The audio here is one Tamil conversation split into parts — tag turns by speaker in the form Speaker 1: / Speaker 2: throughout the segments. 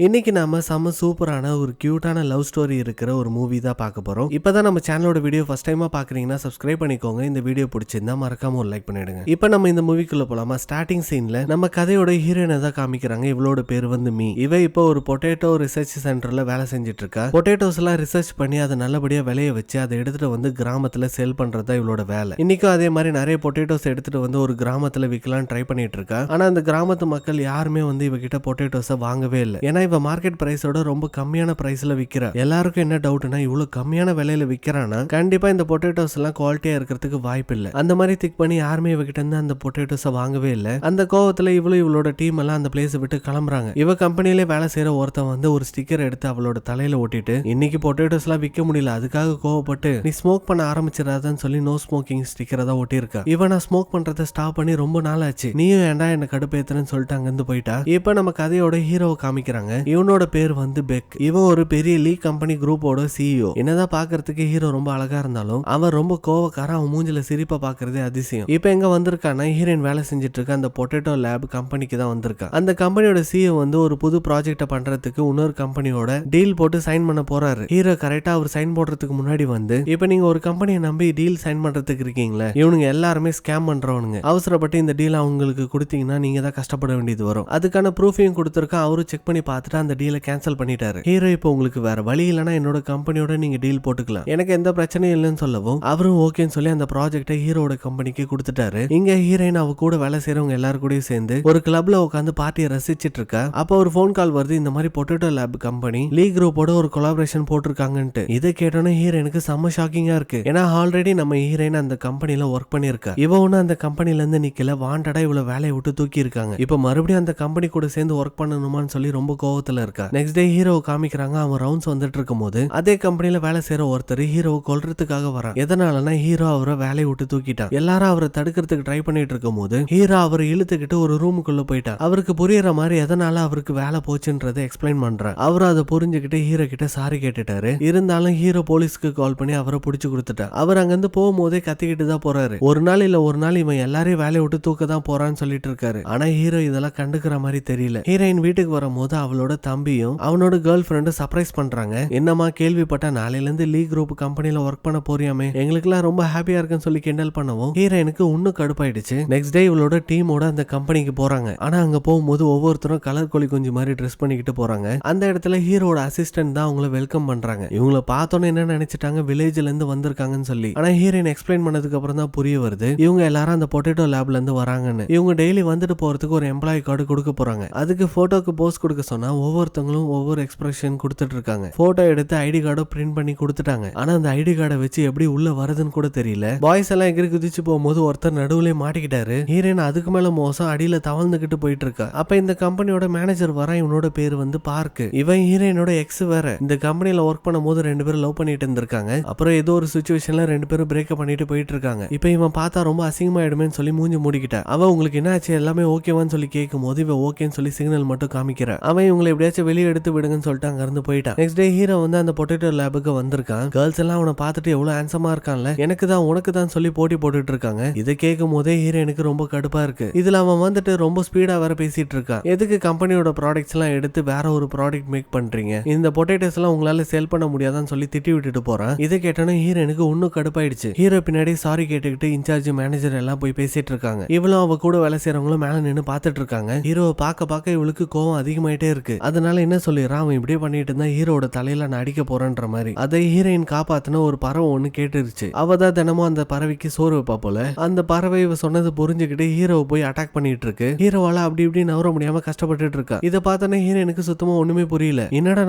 Speaker 1: இன்னைக்கு நாம செம சூப்பரான ஒரு கியூட்டான லவ் ஸ்டோரி இருக்கிற ஒரு மூவி தான் பார்க்க போறோம். இப்பதான் நம்ம சேனலோட வீடியோ ஃபர்ஸ்ட் டைமா பாக்குறீங்கன்னா சப்ஸ்கிரைப் பண்ணிக்கோங்க. இந்த வீடியோ பிடிச்சிருந்தா மறக்காம ஒரு லைக் பண்ணிடுங்க. இப்போ நம்ம இந்த மூவிக்குள்ள போலாமா? ஸ்டார்டிங் சீன்ல நம்ம கதையோட ஹீரோயினை தான் காமிக்கிறாங்க. இவளோட பேர் வந்து மீ. இவ இப்போ ஒரு பொட்டேட்டோ ரிசர்ச் சென்டர்ல வேலை செஞ்சுட்டு இருக்கா. பொட்டேட்டோஸ் எல்லாம் ரிசர்ச் பண்ணி அதை நல்லபடியா விளைய வச்சு அதை எடுத்துட்டு வந்து கிராமத்துல சேல் பண்றதா இவளோட வேலை. இன்னைக்கும் அதே மாதிரி நிறைய பொட்டேட்டோஸ் எடுத்துட்டு வந்து ஒரு கிராமத்துல விற்கலாம் ட்ரை பண்ணிட்டு இருக்கா. ஆனா அந்த கிராமத்து மக்கள் யாருமே வந்து இவகிட்ட பொட்டேட்டோஸை வாங்கவே இல்லை. ஏன்னா இவ மார்க்கெட் பிரைஸோட ரொம்ப கம்மியான பிரைஸ்ல விக்கிறா. எல்லாருக்கும் என்ன டவுட்னா இவ்வளவு கம்மியான விலையில விக்கிறானா கண்டிப்பா இந்த பொட்டேட்டோஸ் எல்லாம் குவாலிட்டியா இருக்கிறதுக்கு வாய்ப்பு இல்ல. அந்த மாதிரி திக் பண்ணி யாருமே இவகிட்ட இருந்து அந்த பொட்டேட்டோஸை வாங்கவே இல்லை. அந்த கோவத்துல இவளோட டீம் எல்லாம் அந்த பிளேஸ் விட்டு கிளம்புறாங்க. இவ கம்பெனிலே வேலை செய்யற ஒருத்தன் வந்து ஒரு ஸ்டிக்கர் எடுத்து அவளோட தலையில ஒட்டிட்டு இன்னைக்கு பொட்டேட்டோஸ் எல்லாம் விற்க முடியல, அதுக்காக கோவப்பட்டு நீ ஸ்மோக் பண்ண ஆரம்பிச்சிடாதான்னு சொல்லி நோ ஸ்மோக்கிங் ஸ்டிக்கரை தான் ஒட்டியிருக்கா. இவன் நான் ஸ்மோக் பண்றதை ஸ்டாப் பண்ணி ரொம்ப நாள் ஆச்சு, நீயும் ஏன்டா என்ன கடுப்பேத்துறன்னு சொல்லிட்டு அங்கிருந்து போயிட்டா. இப்ப நம்ம கதையோட ஹீரோவை காமிக்கிறாங்க. இவனோட பேர் வந்து பெக். இவன் ஒரு பெரிய லீ கம்பெனி குரூப்போட சிஇஓ. என்னதான் பாக்குறதுக்கு ஹீரோ ரொம்ப அழகா இருந்தாலும் அவன் ரொம்ப கோவக்காரன். அவன் மூஞ்சில சிரிப்பா பாக்குறதே அதிசயம். இப்ப எங்க வந்திருக்கானா ஹீரோயின் வேலை செஞ்சுட்டு இருக்க அந்த பொட்டேட்டோ லேப் கம்பெனிக்கு தான் வந்திருக்கா. அந்த கம்பெனியோட சிஇஓ வந்து ஒரு புது ப்ராஜெக்ட பண்றதுக்கு இன்னொரு கம்பெனியோட டீல் போட்டு சைன் பண்ண போறாரு. ஹீரோ கரெக்டா அவர் சைன் போடுறதுக்கு முன்னாடி வந்து இப்ப நீங்க ஒரு கம்பெனியை நம்பி டீல் சைன் பண்றதுக்கு இருக்கீங்களா, இவனுங்க எல்லாருமே ஸ்கேம் பண்றவனுங்க, அவசரப்பட்டு இந்த டீல் அவங்களுக்கு கொடுத்தீங்கன்னா நீங்க தான் கஷ்டப்பட வேண்டியது வரும். அதுக்கான ப்ரூஃபையும் கொடுத்திருக்கா. அவரும் செக் பண்ணி பார்த்துட்டு அந்த டீலை கேன்சல் பண்ணிட்டாரு. ஹீரோ இப்போ உங்களுக்கு வேற வழி இல்லைன்னா என்னோட கம்பெனியோட நீங்க டீல் போட்டுக்கலாம், எனக்கு எந்த பிரச்சனையும் இல்லைன்னு சொல்லவும் அவரும் ஓகேன்னு சொல்லி அந்த ப்ராஜெக்டை ஹீரோட கம்பெனிக்கு கொடுத்துட்டாரு. இங்க ஹீரோயின் அவ கூட வேலை செய்யறவங்க எல்லாரும் கூட சேர்ந்து ஒரு கிளப்ல உட்காந்து பார்ட்டியை ரசிச்சிட்டு இருக்கா. அப்போ ஒரு போன் கால் வருது. இந்த மாதிரி பொட்டேட்டோ லேப் கம்பெனி லீ குரூப்போட ஒரு கொலாபரேஷன் போட்டிருக்காங்கன்ட்டு. இதை கேட்டோன்னே ஹீரோயினுக்கு செம்ம ஷாக்கிங்கா இருக்கு. ஏன்னா ஆல்ரெடி நம்ம ஹீரோயின் அந்த கம்பெனில ஒர்க் பண்ணிருக்கா. இவ ஒண்ணு அந்த கம்பெனில இருந்து நிக்கல, வாண்டடா இவ்வளவு வேலையை விட்டு தூக்கி இருக்காங்க. இப்ப மறுபடியும் அந்த கம்பெனி கூட சேர்ந்து ஒர்க் பண்ணணுமான்னு சொல்லி ரொம்ப கோவத்துல இருக்கா. நெக்ஸ்ட் டே ஹீரோவை காமிக்கிறாங்க. அவன் ரவுண்ட்ஸ் வந்துட்டு இருக்கும் போது அதே கம்பெனில வேலை செய்யற ஒருத்தர் ஹீரோவை கொல்றதுக்காக வரான். எதனாலனா ஹீரோ அவரை வேலையை விட்டு தூக்கிட்டான். எல்லாரும் அவரை தடுக்கிறதுக்கு ட்ரை பண்ணிட்டு இருக்கும் போது ஹீரோ அவரை இழுத்துக்கிட்டு ஒரு ரூமுக்குள்ள போயிட்டான். அவருக்கு புரியற மாதிரி எதனால அவருக்கு வேலை போச்சுன்றதை எக்ஸ்பிளைன் பண்றான். அவரும் அதை புரிஞ்சுக்கிட்டு ஹீரோ கிட்ட சாரி கேட்டுட்டாரு. இருந்தாலும் ஹீரோ போலீஸ்க்கு கால் பண்ணி அவரை புடிச்சு கொடுத்துட்டான். அவர் அங்கிருந்து போகும்போதே கத்திக்கிட்டு தான் போறாரு. ஒரு நாள் இல்ல ஒரு நாள் இவன் எல்லாரையும் வேலையை விட்டு தூக்க தான் போறான்னு சொல்லிட்டு இருக்காரு. ஆனா ஹீரோ இதெல்லாம் கண்டுக்கிற மாதிரி தெரியல. ஹீரோயின் வீட்டுக்கு வரும்போது அவளோட தம்பியும் அவனோட கேர்ள் ஃப்ரெண்டும் சர்ப்ரைஸ் பண்றாங்க. என்னமா கேள்விப்பட்ட நாளையில இருந்து லீ குரூப் கம்பெனில ஒர்க் பண்ண போறியாமே, எங்களுக்குலாம் ரொம்ப ஹாப்பியா இருக்குன்னு சொல்லி கிண்டல் பண்ணவும் ஹீரோயினுக்கு இன்னும் கடுப்பாயிடுச்சு. நெக்ஸ்ட் டே இவளோட டீமோட அந்த கம்பெனிக்கு போறாங்க. ஆனா அங்க போகும்போது ஒவ்வொருத்தரும் கலர் கோழி குஞ்சு மாதிரி ட்ரெஸ் பண்ணிக்கிட்டு போறாங்க. அந்த இடத்துல ஹீரோட அசிஸ்டன்ட் தான் அவங்கள வெல்கம் பண்றாங்க. இவங்கள பார்த்தோன்னு என்ன நினைச்சிட்டாங்க, வில்லேஜ்ல இருந்து வந்திருக்காங்கன்னு சொல்லி. ஆனா ஹீரோயின் எக்ஸ்பிளைன் பண்ணதுக்கு அப்புறம் தான் புரிய வருது இவங்க எல்லாரும் அந்த பொட்டேட்டோ லேப்ல இருந்து வராங்கன்னு. இவங்க டெய்லி வந்துட்டு போறதுக்கு ஒரு எம்ப்ளாயி கார்டு கொடுக்க போறாங்க. அதுக்கு போட்டோக்கு போஸ் கொடுக்க சொன்னா ஒவ்வொருத்தங்களும் ஒவ்வொரு எக்ஸ்பிரஷன் கொடுத்துட்டு இருக்காங்க. போட்டோ எடுத்து ஐடி கார்டை பிரிண்ட் பண்ணி கொடுத்துட்டாங்க. ஆனா அந்த ஐடி கார்டை வச்சு எப்படி உள்ள வரதுன்னு கூட தெரியல. பாய்ஸ் எல்லாம் எகிரி குதிச்சு போகும்போது ஒருத்தர் நடுவுல மாட்டிக்கிட்டாரு. ஹீரோயின் அதுக்கு மேல மோசம் அடியில தவழ்ந்துகிட்டு போயிட்டு இருக்கா. அப்ப இந்த கம்பெனியோட மேனேஜர் வர. இவனோட பேர் வந்து பார்க். இவன் ஹீரோயினோட எக்ஸ் வேற. இந்த கம்பெனில ஒர்க் பண்ணும் போது ரெண்டு பேரும் லவ் பண்ணிட்டு இருந்திருக்காங்க. அப்புறம் ஏதோ ஒரு சிச்சுவேஷன்ல ரெண்டு பேரும் பிரேக்கப் பண்ணிட்டு போயிட்டு இருக்காங்க. இப்ப இவன் பார்த்தா ரொம்ப அசிங்கமாயிடுமேன்னு சொல்லி மூஞ்சி மூடிக்கிட்டா. அவன் உங்களுக்கு என்ன ஆச்சு எல்லாமே ஓகேவான்னு சொல்லி கேட்கும் போது இவன் ஓகேன்னு சொல்லி சிக்னல் மட்டும் காமிக்கிறா. அவன் இவங்களை எப்படியாச்சும் வெளியே எடுத்து விடுங்கன்னு சொல்லிட்டு அங்க இருந்து போயிட்டான். நெக்ஸ்ட் டே ஹீரோ வந்து அந்த பொட்டேட்டோ லேபுக்கு வந்திருக்கான். கேர்ள்ஸ் எல்லாம் அவனை பார்த்துட்டு எவ்வளவு ஹேண்ட்ஸமா இருக்கான்ல, எனக்கு தான் உனக்கு தான் சொல்லி போட்டி போட்டுட்டு இருக்காங்க. இதை கேட்கும் போதே ஹீரோனுக்கு ரொம்ப கடுப்பா இருக்கு. இதுல அவன் வந்துட்டு ரொம்ப ஸ்பீடா வேற பேசிட்டு இருக்கான். எதுக்கு கம்பெனியோட ப்ராடக்ட்ஸ் எல்லாம் எடுத்து வேற ஒரு ப்ராடக்ட் மேக் பண்றீங்க, இந்த பொட்டேட்டோஸ் எல்லாம் உங்களால சேல் பண்ண முடியாதான்னு சொல்லி திட்டி விட்டுட்டு போறான். இதை கேட்டோன்னு ஹீரோனுக்கு இன்னும் கடுப்பாயிடுச்சு. ஹீரோ பின்னாடி சாரி கேட்டுக்கிட்டு இன்சார்ஜ் மேனேஜர் எல்லாம் போய் பேசிட்டு இருக்காங்க. இவளும் அவ கூட வேலை செய்யறவங்களும் மேல நின்று பாத்துட்டு இருக்காங்க. ஹீரோவை பார்க்க இவளுக்கு கோவம் அதிகமாயிட்டே இருக்கு. அதனால என்ன சொல்லிடுறான், அவன் இப்படியே பண்ணிட்டு இருந்தா ஹீரோட தலையில நான் அடிக்க போறேன்ற மாதிரி. அதை ஹீரோயின் காப்பாத்தின ஒரு பறவை ஒண்ணு கேட்டுருச்சு. அவதான் தினமும் அந்த பறவைக்கு சோறு வைப்பா போல. அந்த பறவை இவ சொன்னது புரிஞ்சுக்கிட்டு ஹீரோவை போய் அட்டாக் பண்ணிட்டு இருக்கு. ஹீரோவால அப்படி இப்படி நவர முடியாம கஷ்டப்பட்டு இருக்கா. இதை பார்த்தோன்னே ஹீரோனுக்கு சுத்தமா ஒண்ணுமே புரியல. என்னடா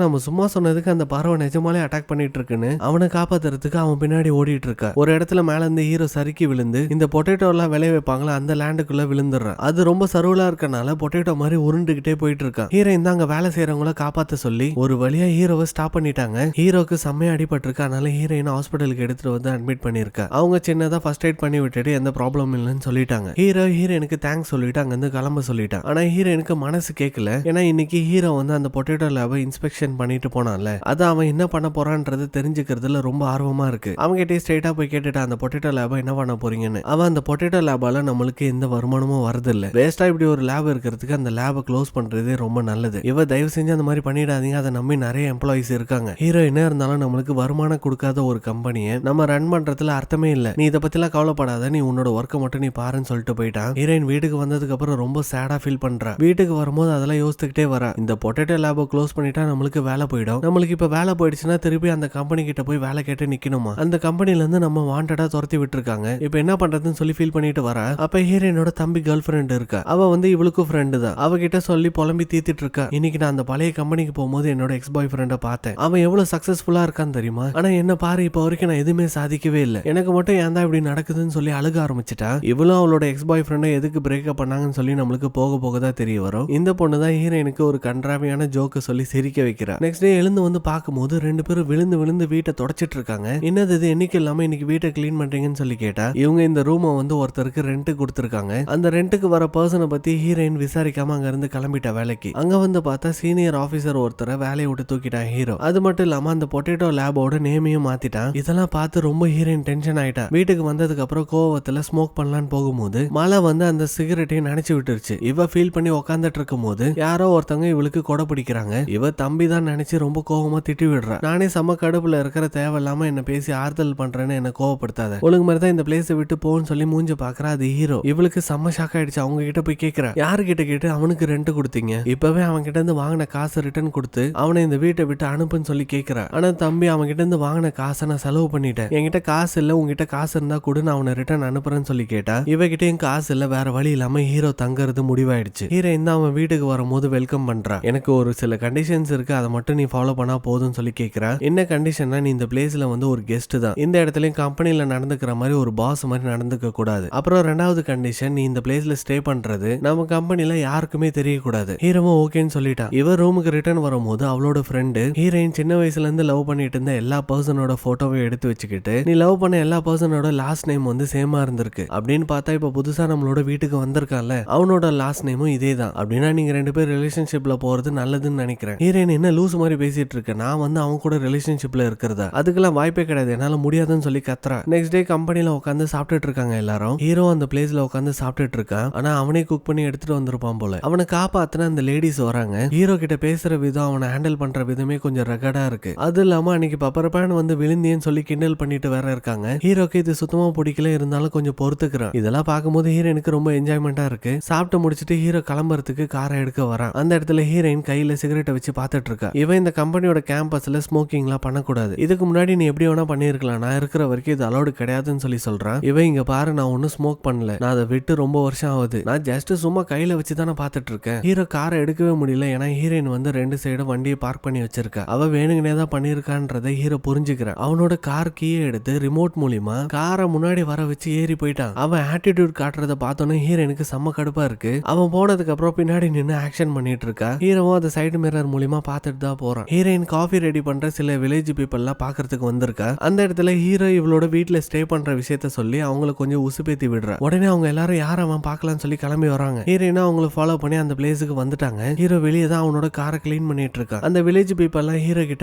Speaker 1: நம்ம சும்மா சொன்னதுக்கு அந்த பறவை நிஜமாலே அட்டாக் பண்ணிட்டு இருக்குன்னு அவனை காப்பாத்துறதுக்கு அவன் பின்னாடி ஓடிட்டு இருக்கா. ஒரு இடத்துல மேல இருந்து ஹீரோ சறுக்கி விழுந்து இந்த பொட்டேட்டோ எல்லாம் விளைய வைப்பாங்களா அந்த லேண்டுக்குள்ள விழுந்துடுறான். அது ரொம்ப சருவலா இருக்கனால பொட்டேட்டோ மாதிரி உருண்டுகிட்டே போயிட்டு இருக்கான். ஹீரோயின் தான் அங்க வேலை செய்யறவங்கள காப்பாத்த சொல்லி ஒரு வழியா ஹீரோவை ஸ்டாப் பண்ணிட்டாங்க. ஹீரோக்கு செம்மையா அடிபட்டிருக்கு. அதனால ஹீரோயின் ஹாஸ்பிட்டலுக்கு எடுத்துட்டு வந்து அட்மிட் பண்ணிருக்கா. அவங்க சின்னதா ஃபர்ஸ்ட் எய்ட் பண்ணி விட்டுட்டு எந்த ப்ராப்ளம் இல்லைன்னு சொல்லிட்டாங்க. ஹீரோயினுக்கு தேங்க்ஸ் சொல்லிட்டு அங்க இருந்து கிளம்ப சொல்லிட்டான். ஆனா ஹீரோயினுக்கு மனசு கேட்கல. ஏன்னா இன்னைக்கு ஹீரோ வந்து அந்த பொட்டேட்டோ லேபை இன்ஸ்பெக்ஷன் பண்ணிட்டு போனான்ல, அது அவன் என்ன பண்ண போறான்றது தெரிஞ்சுக்கிறதுல ரொம்ப ஆர்வமா இருக்கு. அவங்க கிட்டே ஸ்ட்ரைட்டா போய் கேட்டுட்டான் அந்த பொட்டேட்டோ லேபை என்ன பண்ண போறீங்கன்னு. அவன் அந்த பொட்டேட்டோ லேபால நம்மளுக்கு எந்த வருமானமும் வருது இல்ல, வேஸ்டா இப்படி ஒரு லேப் இருக்கிறதுக்கு அந்த லேபை க்ளோஸ் பண்றதே ரொம்ப நல்லது. இவ இவ தயவு செஞ்சு அந்த மாதிரி பண்ணிடாதீங்க, அதை நம்பி நிறைய எம்ப்ளாயிஸ் இருக்காங்க. ஹீரோ என்ன இருந்தாலும் நம்மளுக்கு வருமானம் கொடுக்காத ஒரு கம்பெனியை நம்ம ரன் பண்றதுல அர்த்தமே இல்ல, நீ இதை பத்திலாம் கவலைப்படாத, நீ உன்னோட ஒர்க்கை மட்டும் நீ பாருன்னு சொல்லிட்டு போயிட்டான். ஹீரோயின் வீட்டுக்கு வந்ததுக்கு அப்புறம் ரொம்ப சேடா ஃபீல் பண்றா. வீட்டுக்கு வரும்போது அதெல்லாம் யோசிச்சுக்கிட்டே வரா. இந்த பொட்டேட்டோ லேபை க்ளோஸ் பண்ணிட்டா நம்மளுக்கு வேலை போயிடும், நம்மளுக்கு இப்ப வேலை போயிடுச்சுன்னா திருப்பி அந்த கம்பெனி கிட்ட போய் வேலை கேட்டு நிக்கணுமா, அந்த கம்பெனில இருந்து நம்ம வாண்டடா துரத்தி விட்டுருக்காங்க, இப்ப என்ன பண்றதுன்னு சொல்லி ஃபீல் பண்ணிட்டு வரா. அப்ப ஹீரோயினோட தம்பி கேர்ள் ஃப்ரெண்ட் இருக்கா, அவ இவளுக்கும் ஃப்ரெண்டு தான். அவகிட்ட சொல்லி புலம்பி தீத்திட்டு இருக்கா. இன்னைக்கு நான் அந்த பழைய கம்பெனிக்கு போகும்போது என்னோட எக்ஸ் பாய் ஃப்ரெண்டை பார்த்தேன், அவன் எவ்வளவு சக்சஸ்ஃபுல்லா இருக்கான்னு தெரியுமா, ஆனா என்ன பாரு இப்ப வரைக்கும் நான் எதுவுமே சாதிக்கவே இல்லை, எனக்கு மட்டும் ஏன் தான் இப்படி நடக்குதுன்னு சொல்லி அழுக ஆரம்பிச்சிட்டா. இவளும் அவளோட எக்ஸ் பாய் ஃப்ரெண்டை எதுக்கு பிரேக்கப் பண்ணாங்கன்னு சொல்லி நம்மளுக்கு போக போக தான் தெரிய வரும். இந்த பொண்ணு தான் ஹீரோயினுக்கு ஒரு கன்றாவியான ஜோக்க சொல்லி சிரிக்க வைக்கிறா. நெக்ஸ்ட் டே எழுந்து பார்க்கும்போது ரெண்டு பேரும் விழுந்து விழுந்து வீட்டை தொடச்சிட்டு இருக்காங்க. என்னது இது என்னைக்கு இல்லாம இன்னைக்கு வீட்டை கிளீன் பண்றீங்கன்னு சொல்லி கேட்டா, இவங்க இந்த ரூமை ஒருத்தருக்கு ரெண்ட் கொடுத்துருக்காங்க. அந்த ரெண்ட்டுக்கு வர பர்சனை பத்தி ஹீரோயின் விசாரிக்காம அங்க இருந்து கிளம்பிட்டா வேலைக்கு. அங்க பார்த்தா சீனியர் ஆபீசர் ஒருத்தரை வேலையை விட்டு தூக்கிட்டான் ஹீரோ. அது மட்டும் இல்லாம அந்த பொட்டேட்டோ லேபோட நேமையும் மாத்திட்டான். இதெல்லாம் பார்த்து ரொம்ப ஹீரோயின் டென்ஷன் ஆயிட்டா. வீட்டுக்கு வந்ததுக்கு அப்புறம் கோவத்துல ஸ்மோக் பண்ணலான்னு போகும்போது மழை அந்த சிகரெட்டையும் நினைச்சு விட்டுருச்சு. இவ ஃபீல் பண்ணி உக்காந்துட்டு இருக்கும் போது யாரோ ஒருத்தவங்க இவளுக்கு கொடை பிடிக்கிறாங்க. இவ தம்பி தான் நினைச்சு ரொம்ப கோவமா திட்டி விடுறா. நானே செம்ம கடுப்புல இருக்கிற, தேவையில்லாம என்ன பேசி ஆறுதல் பண்றேன்னு என்ன கோவப்படுத்தாத, ஒழுங்கு மாதிரி தான் இந்த பிளேஸை விட்டு போன்னு சொல்லி மூஞ்ச பாக்குறா. அது ஹீரோ. இவளுக்கு செம்ம ஷாக் ஆயிடுச்சு. அவங்க கிட்ட போய் கேட்கிறா, யாரு கிட்ட கேட்டு அவனுக்கு ரெண்ட் கொடுத்தீங்க, இப்பவே அவன் கிட்ட இருந்து வாங்கின காசை ரிட்டர்ன் கொடுத்து அவனை இந்த வீட்டை விட்டு அனுப்புன்னு சொல்லி கேட்கிறா. ஆனா தம்பி, அவன் கிட்ட இருந்து வாங்கின காசை நான் செலவு பண்ணிட்டேன், என்கிட்ட காசு இல்ல, உங்ககிட்ட காசு இருந்தா கூட நான் அவனை ரிட்டர்ன் அனுப்புறேன்னு சொல்லி கேட்டா. இவகிட்ட என் காசு இல்ல, வேற வழி இல்லாம ஹீரோ தங்கறது முடிவாயிடுச்சு. ஹீரோயின் தான் அவன் வீட்டுக்கு வரும்போது வெல்கம் பண்றா. எனக்கு ஒரு சில கண்டிஷன்ஸ் இருக்கு, அதை மட்டும் நீ ஃபாலோ பண்ணா போதும்னு சொல்லி கேட்கிறா. என்ன கண்டிஷன்னா, நீ இந்த பிளேஸ்ல ஒரு கெஸ்ட் தான், இந்த இடத்துலயும் கம்பெனில நடந்துக்கிற மாதிரி ஒரு பாஸ் மாதிரி நடந்துக்க கூடாது. அப்புறம் ரெண்டாவது கண்டிஷன், நீ இந்த பிளேஸ்ல ஸ்டே பண்றது நம்ம கம்பெனில யாருக்குமே தெரியக்கூடாது. ஹீரோவும் ஓகேன்னு சொல்லிட்டா. இவ ரூமுக்கு ரிட்டர்ன் வரும்போது அவளோட ஃப்ரெண்டு ஹீரோயின் சின்ன வயசுல இருந்து லவ் பண்ணிட்டு இருந்த எல்லா பர்சனோட போட்டோவை எடுத்து வச்சுக்கிட்டு, நீ லவ் பண்ண எல்லா பர்சனோட லாஸ்ட் நேம் சேமா இருந்திருக்கு அப்படின்னு பார்த்தா, இப்ப புதுசா நம்மளோட வீட்டுக்கு வந்திருக்கான்ல அவனோட லாஸ்ட் நேமும் இதே தான். அப்படின்னா நீங்க ரெண்டு பேர் ரிலேஷன்ஷிப்ல போறது நல்லதுன்னு நினைக்கிறேன். ஹீரோயின் என்ன லூஸ் மாதிரி பேசிட்டு இருக்க, நான் அவன் கூட ரிலேஷன்ஷிப்ல இருக்கிறதா, அதுக்கெல்லாம் வாய்ப்பே கிடையாது, என்னால முடியாதுன்னு சொல்லி கத்துறா. நெக்ஸ்ட் டே கம்பெனில உட்காந்து சாப்பிட்டுட்டு இருக்காங்க எல்லாரும். ஹீரோ அந்த பிளேஸ்ல உட்காந்து சாப்பிட்டுட்டு இருக்கான். ஆனா அவனே குக் பண்ணி எடுத்துட்டு வந்திருப்பான் போல. அவனை காப்பாத்தின அந்த லேடிஸ் வராங்க. ஹீரோ கிட்ட பேசுற விதம், அவனை ஹேண்டில் பண்ற விதமே கொஞ்சம் ரகடா இருக்கு. அது இல்லாம அன்னைக்கு பப்பரப்பான் விழுந்தியன்னு சொல்லி கிண்டல் பண்ணிட்டு வேற இருக்காங்க. ஹீரோக்கு இது சுத்தமா பிடிக்கல, இருந்தாலும் கொஞ்சம் பொறுத்துக்கிறான். இதெல்லாம் பார்க்கும்போது ஹீரோனுக்கு ரொம்ப என்ஜாய்மெண்டா இருக்கு. சாப்பிட்டு முடிச்சிட்டு ஹீரோ கிளம்புறதுக்கு காரை எடுக்க வரான். அந்த இடத்துல ஹீரோயின் கையில சிகரெட்டை வச்சு பார்த்துட்டு இருக்கா. இவன் இந்த கம்பெனியோட கேம்பஸ்ல ஸ்மோக்கிங்லாம் பண்ணக்கூடாது, இதுக்கு முன்னாடி நீ எப்படி வேணா பண்ணிருக்கலாம், நான் இருக்கிற வரைக்கும் இது அலோடு கிடையாதுன்னு சொல்லி சொல்றான். இவன் இங்க பாரு, நான் ஒன்னும் ஸ்மோக் பண்ணல, நான் அதை விட்டு ரொம்ப வருஷம் ஆகுது, நான் ஜஸ்ட் சும்மா கையில வச்சு தானே பார்த்துட்டு இருக்கேன். ஹீரோ காரை எடுக்கவே முடியல, ஏன்னா ஹீரோயின் ரெண்டு சைடும் வண்டியை பார்க் பண்ணி வச்சிருக்கா. அவ வேணுங்கனே தான் பண்ணிருக்கான்றதை ஹீரோ புரிஞ்சுக்கிறான். அவனோட கார் கீயை எடுத்து ரிமோட் மூலியமா காரை முன்னாடி வர வச்சு ஏறி போயிட்டான். அவன் ஆட்டிடியூட் காட்டுறத பார்த்தோன்னே ஹீரோனுக்கு செம்ம கடுப்பா இருக்கு. அவன் போனதுக்கு அப்புறம் பின்னாடி நின்று ஆக்ஷன் பண்ணிட்டு இருக்கா. ஹீரோவும் அந்த சைடு மிரர் மூலியமா பார்த்துட்டு தான் போறான். ஹீரோயின் காஃபி ரெடி பண்ற சில வில்லேஜ் பீப்புள் எல்லாம் பாக்குறதுக்கு வந்திருக்கா. அந்த இடத்துல ஹீரோ இவளோட வீட்டுல ஸ்டே பண்ற விஷயத்த சொல்லி அவங்களை கொஞ்சம் உசுப்பேத்தி விடுறா. உடனே அவங்க எல்லாரும் யார அவன் பார்க்கலாம்னு சொல்லி கிளம்பி வராங்க. ஹீரோயினா அவங்களை ஃபாலோ பண்ணி அந்த பிளேஸுக்கு வந்துட்டாங்க. ஹீரோ வெளியே தான் அவனோட காரை கிளீன் பண்ணிட்டு இருக்கான். அந்த வில்லேஜ் பீப்புள் எல்லாம் ஹீரோ கிட்ட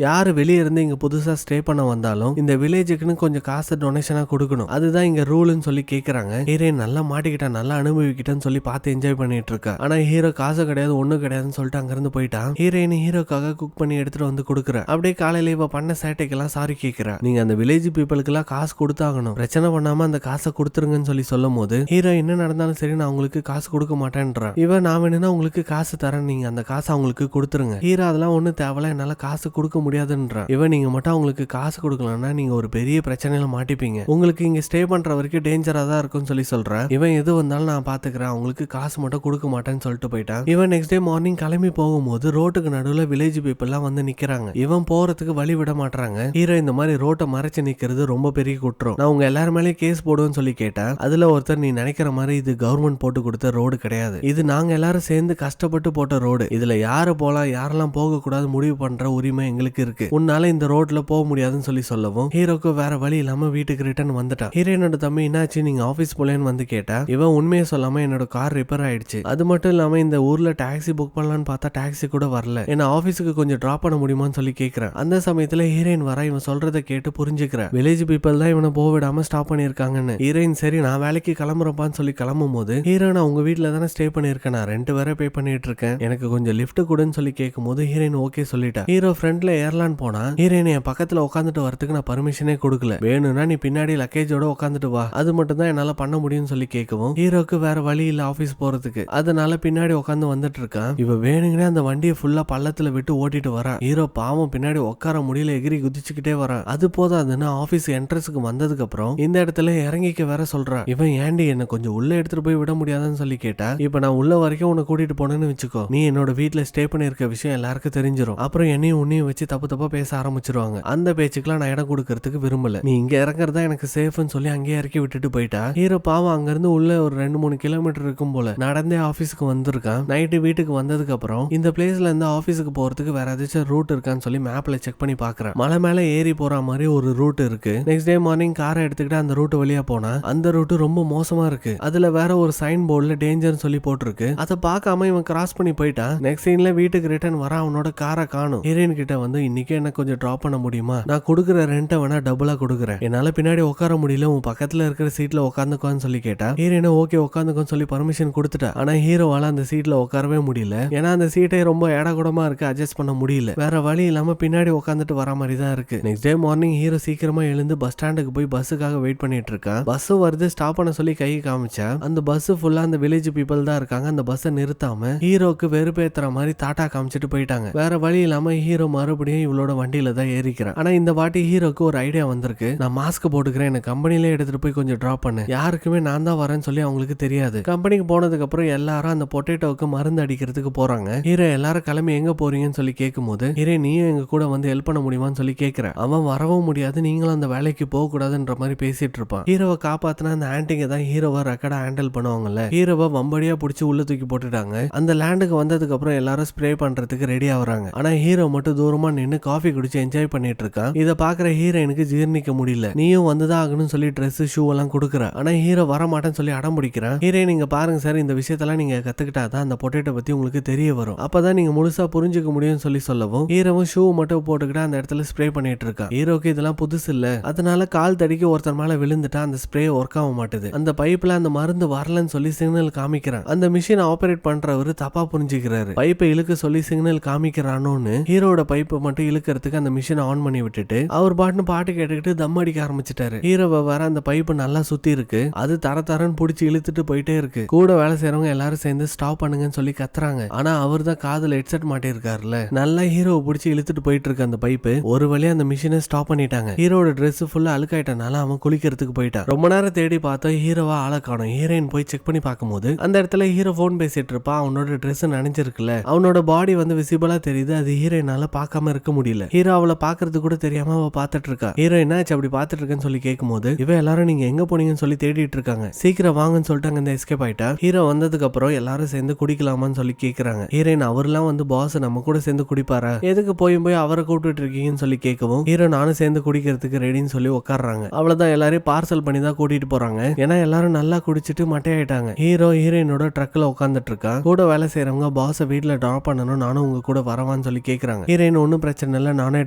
Speaker 1: யாரு வெளியே இருந்து இங்க புதுசா ஸ்டே பண்ண வந்தாலும் இந்த வில்லேஜுக்குன்னு கொஞ்சம் காசு டொனேஷனா கொடுக்கணும், அதுதான் இங்க ரூல்னு சொல்லி கேக்குறாங்க. ஹீரோயின் நல்லா மாட்டிக்கிட்டா, நல்லா அனுபவிக்கிட்டேன்னு சொல்லி பார்த்து என்ஜாய் பண்ணிட்டு இருக்கா. ஆனா ஹீரோ காசு கிடையாது ஒண்ணு கிடையாதுன்னு சொல்லிட்டு அங்க இருந்து போயிட்டான். ஹீரோயின் ஹீரோக்காக குக் பண்ணி எடுத்துட்டு வந்து கொடுக்குற. அப்படியே காலையில இவ பண்ண சேட்டைக்கெல்லாம் சாரி கேட்கிறா. நீங்க அந்த வில்லேஜ் பீப்புளுக்கு எல்லாம் காசு கொடுத்தாகணும், பிரச்சனை பண்ணாம அந்த காசை கொடுத்துருங்கன்னு சொல்லி சொல்லும் போது ஹீரோ என்ன நடந்தாலும் சரி நான் உங்களுக்கு காசு கொடுக்க மாட்டேன்றான். இவன் நான் வேணும்னா உங்களுக்கு காசு தரேன், நீங்க அந்த காசை அவங்களுக்கு கொடுத்துருங்க. ஹீரோ அதெல்லாம் ஒண்ணு தேவையில்ல, என்னால காசு கொடுக்க முடியாதுன்றான். இவன் நீங்க மட்டும் அவங்களுக்கு காசு கொடுக்கலன்னா நீங்க ஒரு பெரிய பிரச்சனையில மாட்டிப்பீங்க, உங்களுக்கு இங்க ஸ்டே பண்ற வரைக்கும் டேஞ்சரா தான் இருக்கும்னு சொல்லி சொல்றேன். இவன் எது வந்தாலும் நான் பாத்துக்கிறேன், அவங்களுக்கு காசு மட்டும் கொடுக்க மாட்டேன்னு சொல்லிட்டு போயிட்டான். இவன் நெக்ஸ்ட் டே மார்னிங் கிளம்பி போகும்போது ரோட்டுக்கு நடுவுல வில்லேஜ் பீப்புள் எல்லாம் நிக்கிறாங்க. இவன் போறதுக்கு வழி விட மாட்டாங்க. ஹீரோ இந்த மாதிரி ரோட்டை மறைச்சு நிக்கிறது ரொம்ப பெரிய குற்றம், நான் உங்க எல்லாரும் மேலே கேஸ் போடுவேன்னு சொல்லி கேட்டா. அதுல ஒருத்தர் நீ நினைக்கிற மாதிரி இது கவர்மெண்ட் போட்டு கொடுத்த ரோடு கிடையாது, இது நாங்க எல்லாரும் சேர்ந்து கஷ்டப்பட்டு போட்ட ரோடு, இதுல யாரு போலாம் யாரெல்லாம் போக கூடாது முடிவு பண்ற உரிமை எங்களுக்கு இருக்கு, உன்னால இந்த ரோட்ல போக முடியாதுன்னு சொல்லி சொல்லவும் ஹீரோக்கு வேற வழி இல்லாம வீட்டுக்கு ரிட்டர்ன் வந்துட்டான். ஹீரோனோட தம்பி என்னாச்சு நீங்க ஆபீஸ் போலேன்னு கேட்டா. இவன் உண்மையை சொல்லாம என்னோட கார் ரிப்பேர் ஆயிடுச்சு, அது மட்டும் இல்லாம இந்த ஊர்ல டாக்ஸி புக் பண்ணலான்னு பார்த்தா டாக்ஸி கூட வரல, என்ன ஆபீஸுக்கு கொஞ்சம் டிராப் பண்ண முடியுமான்னு சொல்லி கேட்கிறேன். அந்த சமயத்துல ஹீரோயின் வர இவன் சொல்றதை கேட்டு புரிஞ்சுக்கிறேன். வில்லேஜ் பீப்புள் தான் இவனை போக விடாம ஸ்டாப் பண்ணிருக்காங்கன்னு. ஹீரோயின் சரி நான் வேலைக்கு கிளம்புறப்பான்னு சொல்லி கிளம்பும் போது ஹீரோயின் உங்க வீட்டுல தானே ஸ்டே பண்ணிருக்கேன், நான் ரெண்ட் வேற பே பண்ணிட்டு இருக்கேன், எனக்கு எனக்கு கொஞ்சம் லிஃப்ட் கொடுன்னு சொல்லி கேட்கும்போது ஹீரோயின் ஓகே சொல்லிட்டா. ஹீரோ ஃப்ரண்ட்ல ஏர்லான்னு போனா ஹீரோயின் என் பக்கத்துல உட்காந்துட்டு வரதுக்கு நான் பர்மிஷனே கொடுக்கல. வேணும்னா நீ பின்னாடி லக்கேஜோட உட்காந்துட்டு வா, அது மட்டும் தான் என்னால பண்ண முடியும்னு சொல்லி கேட்கவும் ஹீரோக்கு வேற வழி இல்ல ஆபீஸ் போறதுக்கு. அதனால பின்னாடி உட்காந்து வந்துட்டு இருக்கான். இவ வேணுங்கனே அந்த வண்டியை ஃபுல்லா பள்ளத்துல விட்டு ஓட்டிட்டு வரா. ஹீரோ பாவம் பின்னாடி உட்கார முடியல, எகிரி குதிச்சுக்கிட்டே வரான். அது போதாதுன்னு ஆபீஸ் என்ட்ரன்ஸுக்கு வந்ததுக்கு அப்புறம் இந்த இடத்துல இறங்கிக்க வேற சொல்றா. இவன் ஏண்டி என்ன கொஞ்சம் உள்ள எடுத்துட்டு போய் விட முடியாதுன்னு சொல்லி கேட்டா, இப்ப நான் உள்ள வரைக்கும் உன்னை கூட்டிட்டு போனேன்னு வச்சுக்கோ, நீ என்னோட வீட்டுல ஸ்டே பண்ணிருக்க விஷயம் எல்லாருக்கும் தெரிஞ்சிடும். அப்புறம் என்னையும் உன்னையும் வச்சு தப்பு தப்பா பேச ஆரம்பிச்சிருவாங்க. அந்த பேச்சுக்கெல்லாம் நான் இடம் கொடுக்கறதுக்கு விரும்பல. நீ இங்க இறங்குறதா எனக்கு சேஃப்னு சொல்லி அங்கேயே இறக்கி விட்டுட்டு போயிட்டா. ஹீரோ பாவம் அங்க இருந்து உள்ள ஒரு 2-3 கிலோமீட்டர் இருக்கும் போல நடந்தே ஆபீஸ்க்கு வந்திருக்கான். நைட்டு வீட்டுக்கு வந்ததுக்கு அப்புறம் இந்த பிளேஸ்ல இருந்து ஆபீஸுக்கு போறதுக்கு வேற ஏதாச்சும் ரூட் இருக்கான்னு சொல்லி மேப்ல செக் பண்ணி பாக்குறேன். மலை மேல ஏறி போற மாதிரி ஒரு ரூட் இருக்கு. நெக்ஸ்ட் டே மார்னிங் காரை எடுத்துக்கிட்டு அந்த ரூட் வழியா போனா அந்த ரூட் ரொம்ப மோசமா இருக்கு. அதுல வேற ஒரு சைன் போர்டுல டேஞ்சர்னு சொல்லி போட்டிருக்கு. அதை பார்க்காம இவன் கிராஸ் பண்ணி போயிட்டான். நெக்ஸ்ட் சீன்ல வீட்டுக்கு ரிட்டர்ன் வர அவனோட காரை காணும். ஹீரோயின் கிட்ட வந்து இன்னைக்கு என்ன கொஞ்சம் டிராப் பண்ண முடியுமா, நான் கொடுக்குற ரெண்டை வேணா டபுளா கொடுக்குறேன், என்னால பின்னாடி உட்கார முடியல, உன் பக்கத்துல இருக்கிற சீட்ல உட்காந்துக்கோன்னு சொல்லி கேட்டா. ஹீரோயினை ஓகே உட்காந்துக்கோன்னு சொல்லி பர்மிஷன் கொடுத்துட்டா. ஆனா ஹீரோவால அந்த சீட்ல உட்காரவே முடியல. ஏன்னா அந்த சீட்டே ரொம்ப ஏடாகுடமா இருக்கு, அட்ஜஸ்ட் பண்ண முடியல. வேற வழி இல்லாம பின்னாடி உட்காந்துட்டு வர மாதிரி தான் இருக்கு. நெக்ஸ்ட் டே மார்னிங் ஹீரோ சீக்கிரமா எழுந்து பஸ் ஸ்டாண்டுக்கு போய் பஸ்ஸுக்காக வெயிட் பண்ணிட்டு இருக்கான். பஸ் வருது, ஸ்டாப் பண்ண சொல்லி கை காமிச்சா அந்த பஸ் ஃபுல்லா அந்த வில்லேஜ் பீப்புள் தான் இருக்காங்க. அந்த பஸ்ஸை நிறுத்தாம ஹீரோக்கு வெறுப்பேத்துற மாதிரி டாட்டா காமிச்சிட்டு போயிட்டாங்க. வேற வழி இல்லாம ஹீரோ மறுபடியும் இவளோட வண்டியில தான் ஏறிக்கிறான். ஆனா இந்த வாட்டி ஹீரோக்கு ஒரு ஐடியா வந்திருக்கு. நான் மாஸ்க் போட்டுக்கிறேன், என்ன கம்பெனிலே எடுத்துட்டு போய் கொஞ்சம் டிராப் பண்ணு, யாருக்குமே நான் தான் வரேன்னு சொல்லி அவங்களுக்கு தெரியாது. கம்பெனிக்கு போனதுக்கு அப்புறம் எல்லாரும் அந்த பொட்டேட்டோவுக்கு மருந்து அடிக்கிறதுக்கு போறாங்க. ஹீரோ எல்லாரும் கிளம்பி எங்க போறீங்கன்னு சொல்லி கேட்கும்போது ஹீரோ நீயும் எங்க கூட வந்து ஹெல்ப் பண்ண முடியுமான்னு சொல்லி கேட்கிற. அவன் வரவும் முடியாது, நீங்களும் அந்த வேலைக்கு போக கூடாதுன்ற மாதிரி பேசிட்டு இருப்பான். ஹீரோவை காப்பாத்தினா அந்த ஆன்டிங்க தான் ஹீரோவை ரெக்கார்டா ஹேண்டில் பண்ணுவாங்கல்ல. ஹீரோவை வம்படியா பிடிச்சி உள்ள தூக்கி போட்டுட்டாங்க. அந்த லேண்டுக்கு வந்ததுக்கு அப்புறம் எல்லாரும் ஸ்ப்ரே பண்றதுக்கு ரெடி ஆகுறாங்க. ஆனா ஹீரோ மட்டும் தூரமா நின்னு காஃபி குடிச்சு என்ஜாய் பண்ணிட்டு இருக்கான். இதை பாக்குற ஹீரோயினுக்கு ஜீர்ணிக்க முடியல. நீயும் வந்துதான் ஆகணும்னு சொல்லி ட்ரெஸ் ஷூ எல்லாம் கொடுக்குற. ஆனா ஹீரோ வர மாட்டேன்னு சொல்லி அடம் பிடிக்கிறான். ஹீரோயின் நீங்க பாருங்க சார், இந்த விஷயத்தெல்லாம் நீங்க கத்துக்கிட்டாதான் அந்த பொட்டேட்டோ பத்தி உங்களுக்கு தெரிய வரும், அப்பதான் நீங்க முழுசா புரிஞ்சுக்க முடியும்னு சொல்லவும் ஹீரோவும் ஷூ மட்டும் போட்டுக்கிட்டு அந்த இடத்துல ஸ்ப்ரே பண்ணிட்டு இருக்கான். ஹீரோக்கு இதெல்லாம் புதுசு இல்ல, அதனால கால் தடிக்கு ஒருத்தர் மேல விழுந்துட்டா அந்த ஸ்ப்ரே ஒர்க் ஆக மாட்டுது. அந்த பைப்ல அந்த மருந்து வரலன்னு சொல்லி சிக்னல் காமிக்கிறான். அந்த மிஷின் ஆபரேட் பண்றவரு தப்பா புரிஞ்சுக்கிறாரு. பைப்பை இழுக்க சொல்லி சிக்னல் காமிக்கிறானோன்னு ஹீரோட பைப்பை மட்டும் இழுக்கிறதுக்கு அந்த மிஷினை ஆன் பண்ணி விட்டுட்டு அவர் பாட்டுன்னு பாட்டு கேட்டுக்கிட்டு தம் அடிக்க ஆரம்பிச்சிட்டாரு. ஹீரோவை வர அந்த பைப்பு நல்லா சுத்தி இருக்கு. அது தரன்னு புடிச்சு இழுத்துட்டு போயிட்டே இருக்கு. கூட வேலை செய்யறவங்க எல்லாரும் சேர்ந்து ஸ்டாப் பண்ணுங்கன்னு சொல்லி கத்துறாங்க. ஆனா அவர் தான் காதுல ஹெட்செட் மாட்டிருக்காருல, நல்லா ஹீரோவை பிடிச்சி இழுத்துட்டு போயிட்டு இருக்கு அந்த பைப்பு. ஒரு வழியா அந்த மிஷினை ஸ்டாப் பண்ணிட்டாங்க. ஹீரோட ட்ரெஸ் ஃபுல்லா அழுக்காயிட்டனால அவன் குளிக்கிறதுக்கு போயிட்டான். ரொம்ப நேரம் தேடி பார்த்தா ஹீரோவா ஆளை காணோம். ஹீரோயின் போய் செக் பண்ணி பார்க்கும்போது அந்த இடத்துல ஹீரோ போன் பேசிட்டு இருப்பான். அவனோட ட்ரெஸ் நனைஞ்சிருக்குல்ல, அவனோட பாடி வந்து விசிபிளா தெரியுது. அது ஹீரோயினால பார்க்காம இருக்க முடியல. ஹீரோ அவளை பாக்குறது கூட தெரியாம அவ பாத்துட்டு இருக்கா. ஹீரோ என்னாச்சு அப்படி பாத்துட்டு இருக்கேன்னு சொல்லி கேட்கும்போது இவ எல்லாரும் நீங்க எங்க போனீங்கன்னு சொல்லி தேடிட்டு இருக்காங்க, சீக்கிரம் வாங்கன்னு சொல்லிட்டு அங்க எஸ்கேப் ஆயிட்டா. ஹீரோ வந்ததுக்கு அப்புறம் எல்லாரும் சேர்ந்து குடிக்கலாமான்னு சொல்லி கேக்குறாங்க. ஹீரோயின் அவர்லாம் வந்து பாஸ் நம்ம கூட சேர்ந்து குடிப்பாரா, எதுக்கு போய் அவரை கூப்பிட்டு இருக்கீங்கன்னு சொல்லி கேட்கவும் ஹீரோ நானும் சேர்ந்து குடிக்கிறதுக்கு ரெடின்னு சொல்லி உட்காடுறாங்க. அவ்வளவுதான், எல்லாரையும் பார்சல் பண்ணி தான் கூட்டிட்டு போறாங்க. ஏன்னா எல்லாரும் நல்லா குடிச்சிட்டு மட்டையாயிட்டாங்க. ஹீரோ ஹீரோயினோட ட்ரக்ல உட்காந்துட்டு இருக்கா. கூட வேலை செய்யறவங்க பாஸ வீட்டுல டிராப் பண்ணணும், நானும் உங்க கூட வரவான்னு சொல்லி கேக்குறாங்க. ஹீரோயின் ஒன்னும் பிரச்சனை இல்ல, நானே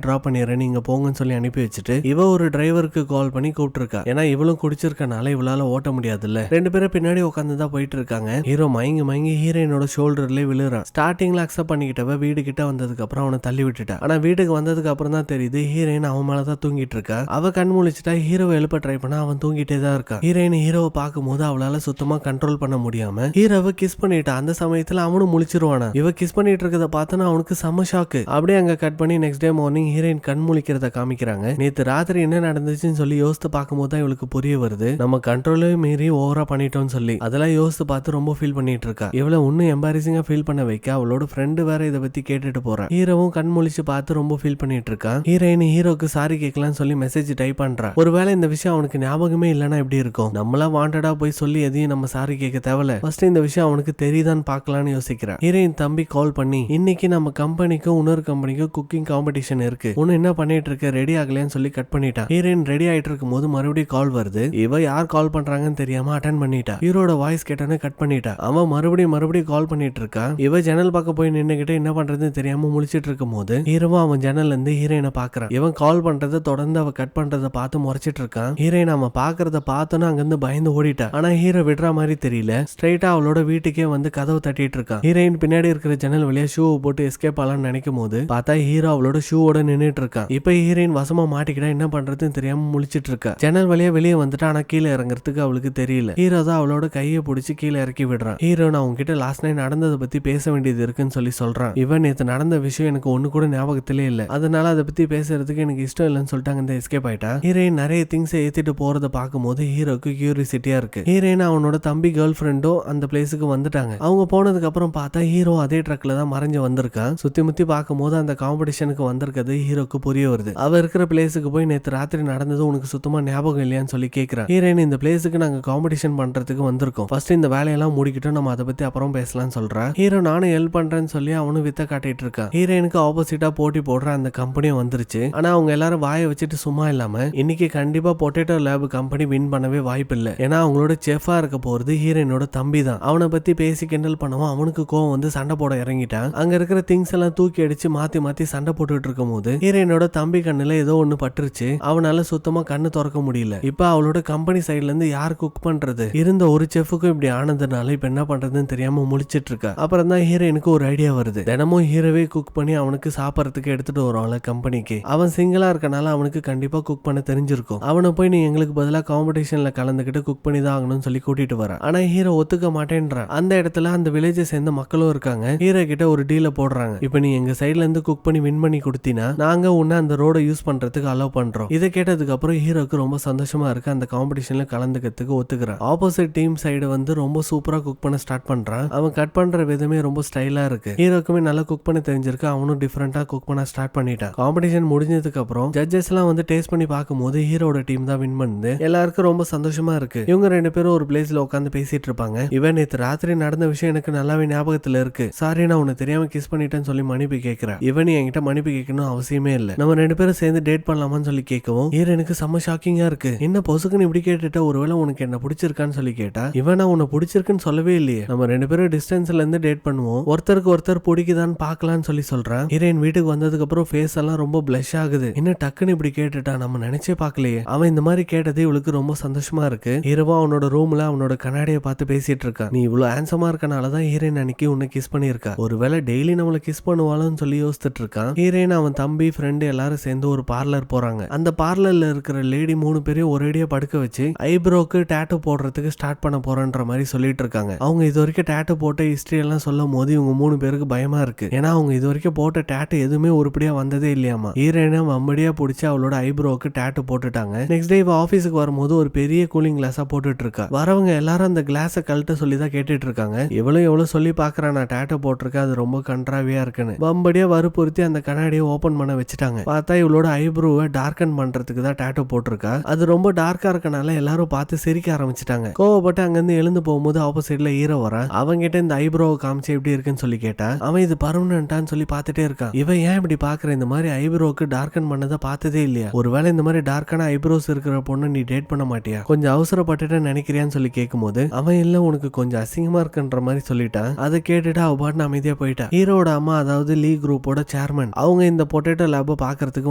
Speaker 1: டிராப் பண்ணிடுறேன், நீங்க போங்கன்னு சொல்லி அனுப்பி வச்சுட்டு இவ ஒரு டிரைவருக்கு கால் பண்ணி கூப்பிட்டு இருக்கா. ஏன்னா இவளும் குடிச்சிருக்கனால இவளால ஓட்ட முடியாதுல்ல. ரெண்டு பேரும் பின்னாடி உட்காந்து தான் போயிட்டு இருக்காங்க. ஹீரோ மயங்கி ஹீரோயினோட ஷோல்டர்ல விழுறான். ஸ்டார்டிங்ல அக்செப்ட் பண்ணிக்கிட்டவ வீடு கிட்ட வந்ததுக்கு அப்புறம் அவனை தள்ளி விட்டுட்டா. ஆனா வீட்டுக்கு வந்ததுக்கு அப்புறம் தான் தெரியுது ஹீரோயின் அவன் மேலதான் தூங்கிட்டு இருக்கா. அவ கண் முழிச்சிட்டா. ஹீரோவை எழுப்ப ட்ரை பண்ணா அவன் தூங்கிட்டே தான் இருக்கா. ஹீரோயின் ஹீரோவை பார்க்கும்போது அவளால சுத்தமா கண்ட்ரோல் பண்ண முடியாம ஹீரோவை கிஸ் பண்ணிட்டா. அந்த சமயத்துல அவனும் முழிச்சிருவானா. இவ கிஸ் பண்ணிட்டு இருக்கத பார்த்தனா அவனுக்கு செம ஷாக்கு. அப்படியே அங்க கட் பண்ணி நெக்ஸ்ட் டே மார்னிங் ஹீரோயின் கண் முழிக்கிறத காமிக்கிறாங்க. நேத்து ராத்திரி என்ன நடந்துச்சுன்னு சொல்லி யோசித்து பார்க்கும்போது தான் இவளுக்கு புரிய வருது, நம்ம கண்ட்ரோலே மீறி ஓவரா பண்ணிட்டோம்னு சொல்லி. அதெல்லாம் யோசித்து பார்த்து ரொம்ப ஃபீல் பண்ணிட்டு இருக்கா. இவளை இன்னும் எம்பாரசிங்கா ஃபீல் பண்ண வைக்க அவளோட ஃப்ரெண்டு வேற இதை பத்தி கேட்டுட்டு போறா. ஹீரோவும் கண் முழிச்சு பார்த்து ரொம்ப ஃபீல் பண்ணிட்டு இருக்கா. ஹீரோயின் ஹீரோக்கு சாரி கேட்கலாம்னு சொல்லி மெசேஜ் டைப் பண்றா. ஒருவேளை இந்த விஷயம் அவனுக்கு ஞாபகமே இல்லைன்னா எப்படி இருக்கும், நம்மளா வாண்டடா போய் சொல்லி எதையும் நம்ம சாரி கேட்க தேவையில்ல, ஃபர்ஸ்ட் இந்த விஷயம் அவனுக்கு தெரியுதான்னு பார்க்கலாம்னு யோசிக்கிறா. ஹீரோயின் தம்பி கால் பண்ணி இன்னைக்கு நம்ம கம்பெனிக்கும் இன்னொரு கம்பெனிக்கும் குக்கிங் காம்படிஷன் இருக்கு, ஒன்னு என்ன பண்ணிட்டு இருக்க, ரெடி ஆகலையான்னு சொல்லி கட் பண்ணிட்டான். ஹீரோயின் ரெடி ஆயிட்டு இருக்கும் போது மறுபடியும் கால் வருது. இவ யார் கால் பண்றாங்கன்னு தெரியாம அட்டென்ட் பண்ணிட்டா. ஹீரோட வாய்ஸ் கேட்டானே கட் பண்ணிட்டா. அவன் மறுபடியும் கால் பண்ணிட்டு இருக்கா. இவ ஜன்னல் பக்கம் போய் நின்னுகிட்டு என்ன பண்றதுன்னு தெரியாம முழிச்சிட்டு இருக்கும் போது ஹீரோவும் அவன் ஜன்னல்ல இருந்து ஹீரோயினை பாக்குறான். இவன் கால் பண்றதை தொடர்ந்து அவ கட் பண்றதை பார்த்து முறைச்சிட்டு இருக்கான். ஹீரோயின் அவன் பாக்குறத பார்த்தோன்னா அங்கிருந்து பயந்து ஓடிட்டா. ஆனா ஹீரோ விடுற மாதிரி தெரியல. ஸ்ட்ரைட்டா அவளோட வீட்டுக்கே வந்து கதவு தட்டிட்டு இருக்கான். ஹீரோயின் ஹீரோயின் பின்னாடி இருக்கிற ஜன்னல் வழியா ஷூவை போட்டு எஸ்கேப் ஆகலாம்னு நினைக்கும் போது பார்த்தா ஹீரோ அவளோட ஷூவோட நின்னுட்டு இருக்கான். இப்ப ஹீரோயின் வசமா மாட்டிக்கிட்டா என்ன பண்றதுன்னு தெரியாம முழிச்சிட்டு இருக்கா. ஜன்னல் வழியா வெளியே வந்துட்டு ஆனா கீழே இறங்குறதுக்கு அவளுக்கு தெரியல. ஹீரோ தான் அவளோட கையை பிடிச்சி கீழே இறக்கி விடுறான். ஹீரோ நான் உங்ககிட்ட லாஸ்ட் நைட் நடந்ததை பத்தி பேச வேண்டியது இருக்குன்னு சொல்றான். இவன் நேத்து நடந்த விஷயம் எனக்கு ஒண்ணு கூட ஞாபகத்திலே இல்ல, அதனால அதை பத்தி பேசுறதுக்கு எனக்கு இஷ்டம் இல்லைன்னு சொல்லிட்டாங்க. இந்த எஸ்கேப் ஆயிட்டா. ஹீரோயின் நிறைய திங்ஸ் ஏத்திட்டு போறத பார்க்கும்போது ஹீரோக்கு கியூரியாசிட்டியா இருக்கு. ஹீரோயின் அவனோட தம்பி கேர்ள் ஃப்ரெண்டும் அந்த பிளேஸுக்கு வந்துட்டாங்க. அவங்க போனதுக்கு அப்புறம் பார்த்தா ஹீரோ அதே ட்ரக்ல தான் மறைஞ்சு வந்திருக்கான். சுத்தி முத்தி பார்க்கும்போது அந்த காம்படிஷனுக்கு வந்திருக்கிறது ஹீரோக்கு புரிய வருது. அவ இருக்கிற பிளேஸுக்கு போய் நேத்து ராத்திரி நடந்தது உனக்கு சுத்தமா ஞாபகம் இல்லையான்னு சொல்லி கேட்கிறான். ஹீரோயின் இந்த பிளேஸுக்கு நாங்க காம்படிஷன் பண்றதுக்கு வந்திருக்கோம், ஃபர்ஸ்ட் இந்த வேலையெல்லாம் முடிக்கிட்டோம், நம்ம அதை பத்தி அப்புறம் பேசலாம்னு சொல்றா. ஹீரோ நானும் ஹெல்ப் பண்றேன்னு சொல்லி அவனும் வித்த காட்டிட்டு இருக்கான். ஹீரோயினுக்கு ஆப்போசிட்டா போட்டி போடுற அந்த கம்பெனியும் வந்துருச்சு. ஆனா அவங்க எல்லாரும் வாயை வச்சுட்டு சும்மா இல்லாம இன்னைக்கு கண்டிப்பா பொட்டேட்டோ லேப் கம்பெனி வின் பண்ணவே வாய்ப்பு இல்ல, ஏன்னா அவங்களோட செஃபா இருக்க போறது ஹீரோயினோட தம்பி தான். அவனை பத்தி பேசி கிண்டல் பண்ணவும் அவனுக்கு கோவம் வந்து சண்டை போட இறங்கிட்டான். அங்க இருக்கிற திங்ஸ் எல்லாம் தூக்கி அடிச்சு மாத்தி மாத்தி சண்டை போட்டுட்டு இருக்கும் போது ஹீரோயினோட தம்பி கண்ணுல ஏதோ ஒண்ணு பட்டுருச்சு. அவனால சுத்தமா கண்ணு திறக்க முடியல. இப்ப அவளோட கம்பெனி சைட்ல இருந்து யார் குக் பண்றது, இருந்த ஒரு செஃபுக்கும் இப்படி ஆனதுனால இப்ப என்ன பண்றதுன்னு தெரியாம முழிச்சிட்டு இருக்கா. அப்புறம் தான் ஹீரோயினுக்கு ஒரு ஐடியா வருது. தினமும் ஹீரோவே குக் பண்ணி அவனுக்கு சாப்பிடறதுக்கு எடுத்துட்டு வருவான்ல கம்பெனிக்கு. அவன் சிங்கிளா இருக்கனால அவனுக்கு கண்டிப்பா குக் பண்ண தெரிஞ்சிருக்கும். அவனை போய் நீ எங்களுக்கு பதிலா காம்படிஷன்ல கலந்துக்கிட்டு குக் பண்ணி தான் ஆகணும்னு சொல்லி கூட்டிட்டு வரான். ஆனா ஹீரோ ஒத்துக்க மாட்டேன்றான். அந்த இடத்துல அந்த வில்லேஜை சேர்ந்த மக்களும் இருக்காங்க. ஹீரோ கிட்ட ஒரு டீல போடுறாங்க. இப்ப நீ எங்க சைட்ல இருந்து குக் பண்ணி வின் பண்ணி கொடுத்தீனா நாங்க உன்ன அந்த ரோட யூஸ் பண்றதுக்கு அலோவ் பண்றோம். இதை கேட்டதுக்கு அப்புறம் ஹீரோக்கு ரொம்ப சந்தோஷமா இருக்கு. அந்த காம்படிஷன்ல கலந்துக்கிறதுக்கு ஒத்துக்கிறான். ஆப்போசிட் டீம் சைடு வந்து ரொம்ப சூப்பரா குக் பண்ண ஸ்டார்ட் பண்றான். அவன் கட் பண்ற விதமே ரொம்ப ஸ்டைலா இருக்கு. ஹீரோக்குமே நல்லா குக் பண்ண தெரிஞ்சிருக்கு. அவனும் டிஃபரெண்டா குக் பண்ண ஸ்டார்ட் பண்ணிட்டான். காம்படிஷன் முடிஞ்சதுக்கு அப்புறம் ஜட்ஜஸ் எல்லாம் வந்து டேஸ்ட் பண்ணி பார்க்கும்போது ஹீரோட டீம் தான் வின் பண்ணுது. எல்லாருக்கும் ரொம்ப சந்தோஷமா இருக்கு. இவங்க ரெண்டு பேரும் ஒரு பிளேஸ்ல உட்காந்து பேசிட்டு இருப்பாங்க. இவன் நேத்து ராத்திரி நடந்த விஷயம் எனக்கு நல்லாவே ஞாபகத்துல இருக்கு, சாரி நான் உன்னை தெரியாம கிஸ் பண்ணிட்டேன்னு சொல்லி மன்னிப்பு கேட்கிறேன். இவன் என்கிட்ட மன்னிப்பு கேட்கணும் அவசியமே இல்ல, நம்ம ரெண்டு பேரும் சேர்ந்து டேட் பண்ணலாமான்னு சொல்லி கேட்கவும் ஹீரோ எனக்கு செம்ம ஷாக்கிங்கா இருக்கு. என்ன பொசுக்குன்னு இப்படி கேட்டுட்டா, ஒருவேளை உனக்கு என்ன பிடிச்சிருக்கான்னு சொல்லி கேட்டா இவன் உன்னை பிடிச்சிருக்குன்னு சொல்லவே இல்லையே, நம்ம ரெண்டு பேரும் டிஸ்டன்ஸ்ல இருந்து டேட் பண்ணுவோம், ஒருத்தருக்கு ஒருத்தர் பிடிக்குதான்னு பாக்கலாம்னு சொல்றான். ஹீரோயின் வீட்டுக்கு வந்ததுக்கு அப்புறம் ஃபேஸ் எல்லாம் ரொம்ப பிளஷ் ஆகுது. என்ன டக்குன்னு இப்படி கேட்டுட்டா, நம்ம நினைச்சே பாக்கலையே. அவன் இந்த மாதிரி கேட்டது இவளுக்கு ரொம்ப சந்தோஷமா இருக்கு. ஹீரோவா அவனோட ரூம்ல அவனோட கண்ணாடியை பார்த்து பேசிட்டு இருக்கான். நீ இவ்வளவு ஹேண்ட்ஸமா இருக்கனாலதான் ஹீரோயின் அன்னைக்கு உன்னை கிஸ் பண்ணிருக்கா, ஒருவேளை டெய்லி நம்மள கிஸ் பண்ணுவாளுன்னு சொல்லி யோசிச்சுட்டு இருக்கான். ஹீரோயின் அவன் தம்பி ஃப்ரெண்டு எல்லாரும் சேர்ந்து ஒரு பார்லர் போறாங்க. அந்த பார்லர்ல இருக்கிற லேடி 3 பேரையும் ஒரேடியா படுக்க வச்சு ஐப்ரோக்கு டாட்டூ போடுறதுக்கு ஸ்டார்ட் பண்ண போறேன்ற மாதிரி சொல்லிட்டு இருக்காங்க. அவங்க இது வரைக்கும் டாட்டூ போட்ட ஹிஸ்டரி எல்லாம் சொல்லும் போது இவங்க 3 பேருக்கு பயமா இருக்கு. ஏன்னா அவங்க இது வரைக்கும் போட்ட டாட்டூ எதுவுமே உருப்படியா வந்ததே இல்லையாமா. ஹீரோயினை வம்படியா பிடிச்சி அவளோட ஐப்ரோக்கு டாட்டூ போட்டுட்டாங்க. நெக்ஸ்ட் டே ஆபீஸுக்கு வரும்போது ஒரு பெரிய கூலிங் கிளாஸா போட்டுட்டு இருக்கா. வரவங்க எல்லாரும் அந்த கிளாஸை கழட்ட சொல்லி தான் கேட்டுட்டு இருக்காங்க. எவ்வளவு சொல்லி பாக்குறான், நான் டாட்டூ போட்டிருக்கேன், அது ரொம்ப கன்றாவியா இருக்குன்னு. வம்படியா வற்புறுத்தி அந்த கண்ணாடியை ஓபன் பண்ண வச்சுட்டாங்க. பார்த்தா இவளோட ஐப்ரோவை டார்க்கன் பண்றதுக்கு தான் டாட்டூ போட்டிருக்கா. அது ரொம்ப டார்க்கா இருக்கனால எல்லாரும் பார்த்து சிரிக்க ஆரம்பிச்சிட்டாங்க. கோவப்பட்டு அங்கிருந்து எழுந்து போகும்போது ஆப்போசிட்ல ஹீரோ வரா. அவங்கிட்ட இந்த ஐப்ரோவை காமிச்சு எப்படி இருக்குன்னு சொல்லி கேட்டா அவன் இது பர்மனன்ட்டான்னு சொல்லி பார்த்துட்டே இருக்கான். இவன் ஏன் இப்படி பாக்குற, இந்த மாதிரி ஐப்ரோக்கு டார்க்கன் பண்ணதை பார்த்ததே இல்லையா, ஒருவேளை இந்த மாதிரி டார்க்கான ஐப்ரோஸ் இருக்கிற பொண்ணு நீ டேட் பண்ண மாட்டியா, கொஞ்சம் அவசரப்பட்டுட்டு நினைக்கிறியான்னு சொல்லி கேட்கும்போது அவன் இல்ல உனக்கு கொஞ்சம் அசிங்கமா இருக்குன்ற மாதிரி சொல்லிட்டான். அதை கேட்டுட்டு அவ பாட்டு அமைதியா போயிட்டா. ஹீரோட அம்மா அதாவது லீ குரூப்போட சேர்மன் அவங்க இந்த பொட்டேட்டோ லேப பாக்குறதுக்கு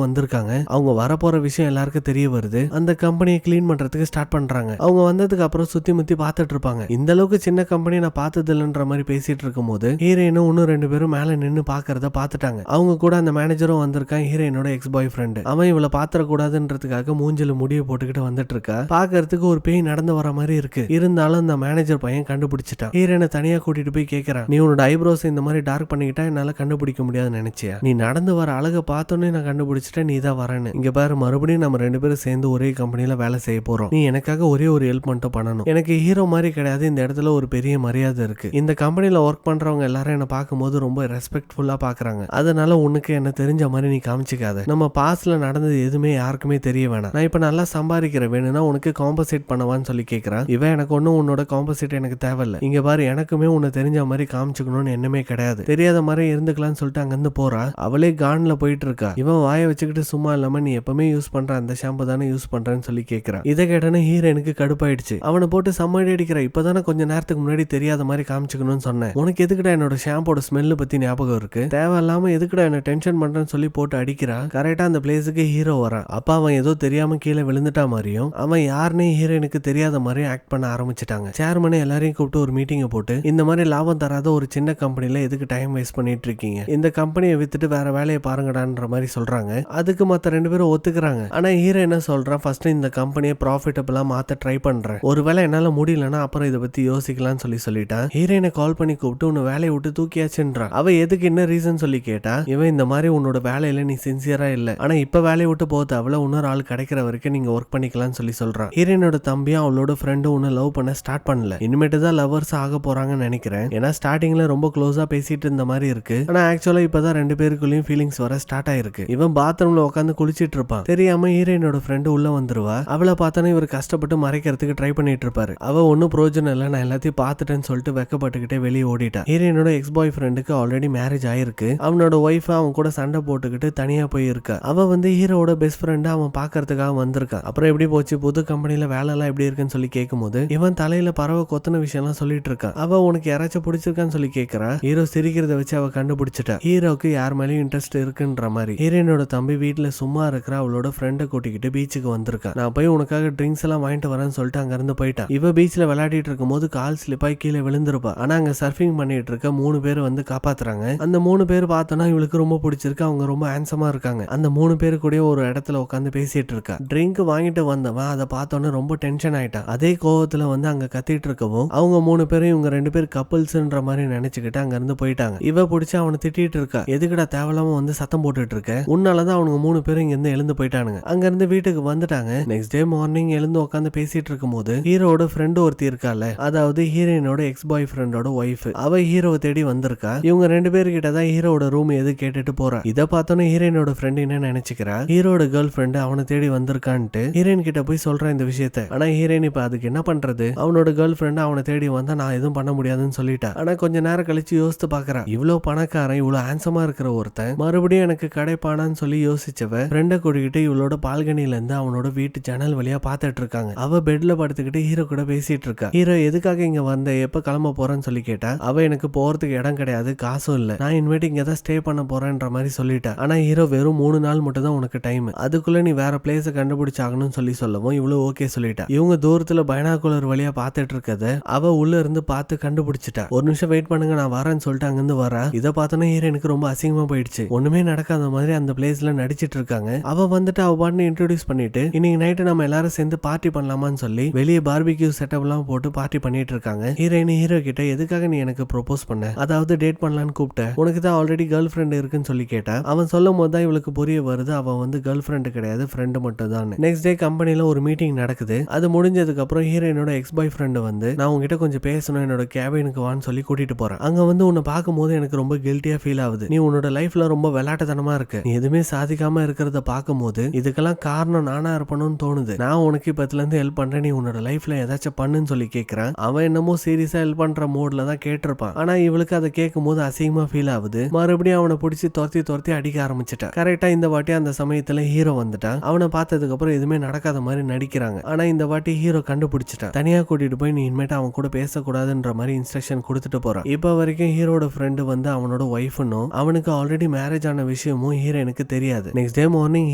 Speaker 1: வந்திருக்காங்க. அவங்க வரப்போற விஷயம் எல்லாருக்கும் தெரிய வருது. அந்த கம்பெனியை கிளீன் பண்றதுக்கு ஸ்டார்ட் பண்றாங்க. அவங்க வந்ததுக்கு அப்புறம் சுத்தி முத்தி பார்த்துட்டு இருப்பாங்க. இந்த அளவுக்கு சின்ன கம்பெனி நான் பார்த்தது இல்லைன்ற மாதிரி பேசிட்டு இருக்கும் போது ஹீரோயினும் இன்னும் 2 பேரும் மேல நின்னு பாக்குறத பாத்துட்டாங்க. அவங்க கூட அந்த மேனேஜரும் வந்திருக்கான், ஹீரோயினோட எக்ஸ் பாய் ஃப்ரெண்ட். அவன் இவளை பாத்திர கூடாதுன்றதுக்காக மூஞ்சில முடிய போட்டுக்கிட்டு வந்துட்டு இருக்கா. பாக்குறதுக்கு ஒரு பேய் நடந்து வர மாதிரி இருக்கு. இருந்தாலும் அந்த மேனேஜர் பையன் கண்டுபிடிச்சிட்டான். ஹீரோயினை தனியா கூட்டிட்டு போய் கேட்கறான், நீ உன்னோட ஐப்ரோஸ் இந்த மாதிரி டார்க் பண்ணிக்கிட்டா என்னால கண்டுபிடிக்க முடியாதுன்னு நினைச்சியா, நீ நடந்து வர அழகை பார்த்தோன்னே நான் கண்டுபிடிச்சிட்டேன், நீ தான் வரேன்னு. இங்க பாரு, மறுபடியும் நம்ம 2 பேரும் சேர்ந்து ஒரே கம்பெனில வேலை செய்ய போறோம், நீ எனக்காக ஒரே ஒரு ஹெல்ப் மட்டும் பண்ணணும். எனக்கு ஹீரோ மாதிரி கிடையாது, இந்த இடத்துல ஒரு பெரிய மரியாதை இருக்கு. இந்த கம்பெனில ஒர்க் பண்றவங்க எல்லாரும் என்ன பார்க்கும்போது ரொம்ப ரெஸ்பெக்ட்ஃபுல்லா பாக்குறாங்க. அதனால உனக்கு என்ன தெரிஞ்ச மாதிரி நீ காமிச்சிக்காத. நம்ம பாஸ்ட்ல நடந்தது எதுவுமே யாருக்குமே தெரிய வேணாம். நான் இப்ப நல்லா சம்பாதிக்கிறேன், வேணும்னா உனக்கு காம்பன்சேட் பண்ணவான்னு சொல்லி கேட்கறான். இவன் எனக்கு ஒன்னும் உன்னோட காம்பன்சேட் எனக்கு தேவையில்லை. இங்க பாரு, எனக்குமே உன்னை தெரிஞ்ச மாதிரி காமிச்சுக்கணும்னு எண்ணமே கிடையாது, தெரியாத மாதிரி இருந்துக்கலாம்னு சொல்லிட்டு அங்கிருந்து போறா. அவளே கான்ல போயிட்டு இருக்கா. இவன் வாயை வச்சுக்கிட்டு சும்மா இல்லாம நீ எப்பவுமே யூஸ் பண்ற அந்த ஷாம்பு தானே யூஸ் பண்றேன்னு சொல்லி கேட்கறான். இதை கேட்டனே ஹீரோனுக்கு கடுப்பாயிடுச்சு. அவனை போட்டு சம்மடி அடிக்கிற. இப்பதானே கொஞ்ச நேரத்துக்கு முன்னாடி தெரியாத மாதிரி காமிச்சுக்கணும்னு சொன்னேன், உனக்கு எதுக்குடா என்னோட ஷாம்போட ஸ்மெல்லு பத்தி ஞாபகம் இருக்கு, தேவையில்லாம எதுக்குடா என்ன டென்ஷன் பண்றேன்னு சொல்லி போட்டு அடிக்கிறா. கரெக்டா அந்த பிளேஸுக்கு ஹீரோ வரான். அப்ப அவன் ஏதோ தெரியாம கீழே விழுந்துட்டா மாதிரியும் அவன் யாருன்னே ஹீரோனுக்கு தெரியாத மாதிரியும் ஆக்ட் பண்ண ஆரம்பிச்சிட்டாங்க. சேர்மனே எல்லாரையும் கூப்பிட்டு ஒரு மீட்டிங்கை போட்டு இந்த மாதிரி லாபம் தராத ஒரு சின்ன கம்பெனில எதுக்கு டைம் வேஸ்ட் பண்ணிட்டு இருக்கீங்க, இந்த கம்பெனியை வித்துட்டு வேற வேலையை பாருங்கடான்ற மாதிரி சொல்றாங்க. அதுக்கு மத்த 2 பேரும் ஒத்துக்கிறாங்க. ஆனா ஹீரோ என்ன சொல்றான், ஃபர்ஸ்ட் இந்த கம்பெனியை ப்ராஃபிட்டபிளா மாத்த ட்ரை பண்றேன், ஒருவேளை என்னால முடியலன்னா அப்புறம் இதை பத்தி யோசிக்கலாம்னு சொல்லிட்டான். ஹீரோயினை கால் பண்ணி கூப்பிட்டு உன்னை வேலையை விட்டு தூக்கியாச்சுன்றான். அவ எதுக்கு என்ன ரீசன் சொல்லி கேட்டா, இவன் இந்த மாதிரி உன்னோட வேலையில நீ சின்சியரா இல்ல, ஆனா இப்ப வேலையை விட்டு போக தேவையில்ல, இன்னொரு ஆள் கிடைக்கிற வரைக்கும் நீங்க ஒர்க் பண்ணிக்கலாம்னு சொல்றான். ஹீரோயினோட தம்பியும் அவளோட ஃப்ரெண்டும் உன்னை லவ் பண்ண ஸ்டார்ட் பண்ணல, இனிமேட்டு தான் லவர்ஸ் ஆக போறாங்கன்னு நினைக்கிறேன். ஏன்னா ஸ்டார்டிங்ல ரொம்ப க்ளோஸா பேசிட்டு இருந்த மாதிரி இருக்கு. ஆனா ஆக்சுவலா இப்பதான் 2 பேருக்குள்ளயும் ஃபீலிங்ஸ் வர ஸ்டார்ட் ஆயிருக்கு. இவன் பாத்ரூம்ல உட்காந்து குளிச்சிட்டு இருப்பான். தெரியாம ஹீரோயினோட ஃப்ரெண்டு உள்ள வந்துருவா. அவளை பார்த்தானே இவர் கஷ்டப்பட்டு மறைக்கிறதுக்கு ட்ரை பண்ணிட்டு இருப்பாரு. அவ ஒன்னும் பிரோஜனம் இல்ல, நான் எல்லாத்தையும் பார்த்துட்டேன்னு சொல்லிட்டு வெக்கப்பட்டுக்கிட்டே வெளியே ஓடிட்டா. ஹீரோயினோட எக்ஸ் பாய் ஃப்ரெண்டுக்கு ஆல்ரெடி மேரேஜ் ஆயிருக்கு. அவனோட ஒய்ஃப் அவன் கூட சண்டை போட்டுக்கிட்டு தனியா போய் இருக்கா. அவ வந்து ஹீரோட பெஸ்ட் ஃப்ரெண்ட் அவன் பாக்குறதுக்காக வந்திருக்கான். அப்புறம் எப்படி போச்சு, புது கம்பெனில வேலை எல்லாம் எப்படி இருக்குன்னு சொல்லி கேட்கும்போது இவன் தலையில பறவை கொத்தன விஷயம் எல்லாம் சொல்லிட்டு இருக்கான். அவ உனக்கு யாராச்சும் பிடிச்சிருக்கான்னு சொல்லி கேட்கறா. ஹீரோ சிரிக்கிறத வச்சு அவ கண்டுபிடிச்சிட்டா ஹீரோக்கு யார் மேலயும் இன்ட்ரெஸ்ட் இருக்குன்ற மாதிரி. ஹீரோயினோட தம்பி வீட்டுல சும்மா இருக்கிற அவளோட ஃப்ரெண்டை கூட்டிக்கிட்டு பீச்சுக்கு வந்திருக்கான். நான் போய் உனக்காக ட்ரிங்க்ஸ் எல்லாம் வாங்கிட்டு வரேன்னு சொல்லிட்டு அங்க இருந்து போயிட்டான். இவ பீச்ல விளையாடிட்டு இருக்கும் போது கால் ஸ்லிப்பாய் கீழே விழுந்திருப்பா. ஆனா அங்க சர்ஃபிங் பண்ணிட்டு இருக்க 3 பேர் வந்து காப்பாத்துறாங்க. அந்த 3 பேர் பார்த்தோன்னா இவளுக்கு ரொம்ப பிடிச்சிருக்கு. அவங்க ரொம்ப ஹேண்ட்ஸமா இருக்காங்க. அந்த 3 பேரு கூட ஒரு இடத்துல உட்காந்து பேசிட்டு இருக்கா. ட்ரிங்க் வாங்கிட்டு வந்தவன் அதை பார்த்தோன்னு ரொம்ப டென்ஷன் ஆயிட்டான். அதே கோவத்துல வந்து அங்க கத்திட்டு இருக்கவும் அவங்க 3 பேரும் இவங்க 2 பேர் கப்பிள்ஸ்ன்ற மாதிரி நினைச்சுக்கிட்டு அங்க இருந்து போயிட்டாங்க. இவ பிடிச்சி அவனை திட்டிட்டு இருக்கா. எதுக்குடா தேவலாம வந்து சத்தம் போட்டுட்டு இருக்க, உன்னாலதான் அவனுங்க 3 பேரும் இங்க இருந்து எழுந்து போயிட்டானுங்க. அங்க இருந்து வீட்டுக்கு வந்துட்டாங்க. நெக்ஸ்ட் டே மார்னிங் எழுந்து உட்காந்து பேசிட்டு இருக்கும் போது ஹீரோட ஃப்ரெண்டு ஒருத்தி இருக்கால, அதாவது ஹீரோயினோட எக்ஸ் பாய் ஃப்ரெண்டோட ஒய்ஃப், அவ ஹீரோவை தேடி வந்திருக்கா. இவங்க 2 பேர்கிட்ட தான் ஹீரோட ரூம் எது கேட்டுட்டு போறா. இதை பார்த்தோன்னே ஹீரோயினோட ஃப்ரெண்ட் என்ன நினைச்சுக்கிறா, ஹீரோட கேர்ள் ஃப்ரெண்டு அவனை தேடி வந்திருக்கான்ட்டு ஹீரோயின் கிட்ட போய் சொல்றான் இந்த விஷயத்த. ஆனா ஹீரோயின் இப்ப அதுக்கு என்ன பண்றது, அவனோட கேர்ள் ஃப்ரெண்ட் அவனை தேடி வந்தா நான் எதுவும் பண்ண முடியாதுன்னு சொல்லிட்டா. ஆனா கொஞ்ச நேரம் கழிச்சு யோசித்து பாக்குறா, இவ்வளவு பணக்காரன் இவ்வளவு ஹேண்ட்ஸமா இருக்கிற ஒருத்தன் மறுபடியும் எனக்கு கிடைப்பானான்னு சொல்லி யோசிச்சவ ஃப்ரெண்டை கூட்டிக்கிட்டு இவளோட பால்கனில இருந்து அவனோட வீட்டு ஜன்னல் வழியா பாத்துட்டு இருக்காங்க. அவ பெட்ல படுத்துக்கிட்டு ஹீரோ கூட பேசிட்டு இருக்கா. ஹீரோ எதுக்காக இங்க வந்த, எப்ப கிளம்ப போறேன்னு சொல்லி கேட்டா, அவ எனக்கு போறதுக்கு இடம் கிடையாது, காசும் இல்ல, நான் இனிமேட்டு இங்க தான் ஸ்டே பண்ண போறேன்ற மாதிரி சொல்லிட்டா. ஆனா ஹீரோ வெறும் 3 நாள் மட்டும் தான் உனக்கு டைம், அதுக்குள்ள நீ வேற பிளேஸ கண்டுபிடிச்சாகணும்னு சொல்லவும் இவ்வளவு ஓகே சொல்லிட்டா. இவங்க தூரத்துல பைனாகுலர் வழியா பாத்துட்டு இருக்கத அவ உள்ள இருந்து பார்த்து கண்டுபிடிச்சிட்டா. ஒரு நிமிஷம் வெயிட் பண்ணுங்க நான் வரேன்னு சொல்லிட்டு அங்கிருந்து வரா. இதை பார்த்தோன்னா ஹீரோனுக்கு ரொம்ப அசிங்கமா போயிடுச்சு. ஒண்ணுமே நடக்காத மாதிரி அந்த பிளேஸ்ல நடிச்சிட்டு இருக்காங்க. அவ வந்துட்டு அவ பாட்டு இன்ட்ரோடியூஸ் பண்ணிட்டு இன்னைக்கு நைட்டு நம்ம எல்லாரும் சேர்ந்து பார்ட்டி பண்ணலாமான்னு சொல்லி வெளியே பார்பிக்யூ செட்டப் எல்லாம் போட்டு பார்ட்டி பண்ணிட்டு இருக்காங்க. ஹீரோயின் ஹீரோ கிட்ட எதுக்காக நீ எனக்கு ப்ரோபோஸ் பண்ண, அதாவது டேட் பண்ணலான்னு கூப்பிட்ட, உனக்கு தான் ஆல்ரெடி கேர்ள் ஃப்ரெண்ட் இருக்குன்னு சொல்லி கேட்டா. அவன் சொல்லும் போது தான் இவளுக்கு புரிய வருது அவன் வந்து கேர்ள் ஃப்ரெண்ட் கிடையாது, ஃப்ரெண்டு மட்டும் தான். நெக்ஸ்ட் டே கம்பெனில ஒரு மீட்டிங் நடக்குது. அது முடிஞ்சதுக்கு அப்புறம் ஹீரோயினோட எக்ஸ் பாய் ஃப்ரெண்ட் வந்து நான் உங்ககிட்ட கொஞ்சம் பேசணும், என்னோட கேபினுக்கு வான்னு சொல்லி கூட்டிட்டு போறேன். அங்க வந்து உன்னை பார்க்கும்போது எனக்கு ரொம்ப கில்ட்டியா ஃபீல் ஆகுது. நீ உன்னோட லைஃப்ல ரொம்ப விளையாட்டுத்தனமா இருக்கு, நீ எதுவுமே சாதிக்காம இருக்கிறத பார்க்கும்போது இதுக்கெல்லாம் காரணம் நானா இருப்பணும்னு தோணுது. நான் உனக்கு இப்பத்துல இருந்து ஹெல்ப் பண்றேன், நீ உன்னோட லைஃப்ல ஏதாச்சும் பண்ணுன்னு சொல்லி கேட்கறான். அவன் என்னமோ சீரியஸா ஹெல்ப் பண்ற மோட்ல தான் கேட்டிருப்பான். ஆனா இவளுக்கு அதை கேட்கும் போது அசிங்கமா ஃபீல் ஆகுது. மறுபடியும் அவனை பிடிச்சி துரத்தி அடிக்க ஆரம்பிச்சிட்டா. கரெக்டா இந்த வாட்டி அந்த சமயத்துல ஹீரோ வந்துட்டான். அவனை பார்த்ததுக்கு அப்புறம் எதுவுமே நடக்காத மாதிரி நடிக்கிறாங்க. ஆனா இந்த வாட்டி ஹீரோ கண்டுபிடிச்சிட்டான். தனியா கூட்டிட்டு போய் நீ இனிமேட்டு அவன் கூட பேசக்கூடாதுன்ற மாதிரி இன்ஸ்ட்ரக்ஷன் கொடுத்துட்டு போறான். இப்ப வரைக்கும் ஹீரோட ஃப்ரெண்டு வந்து அவனோட ஒய்ஃப்னும் அவனுக்கு ஆல்ரெடி மேரேஜ் ஆன விஷயமும் ஹீரோனுக்கு தெரியாது. Next day morning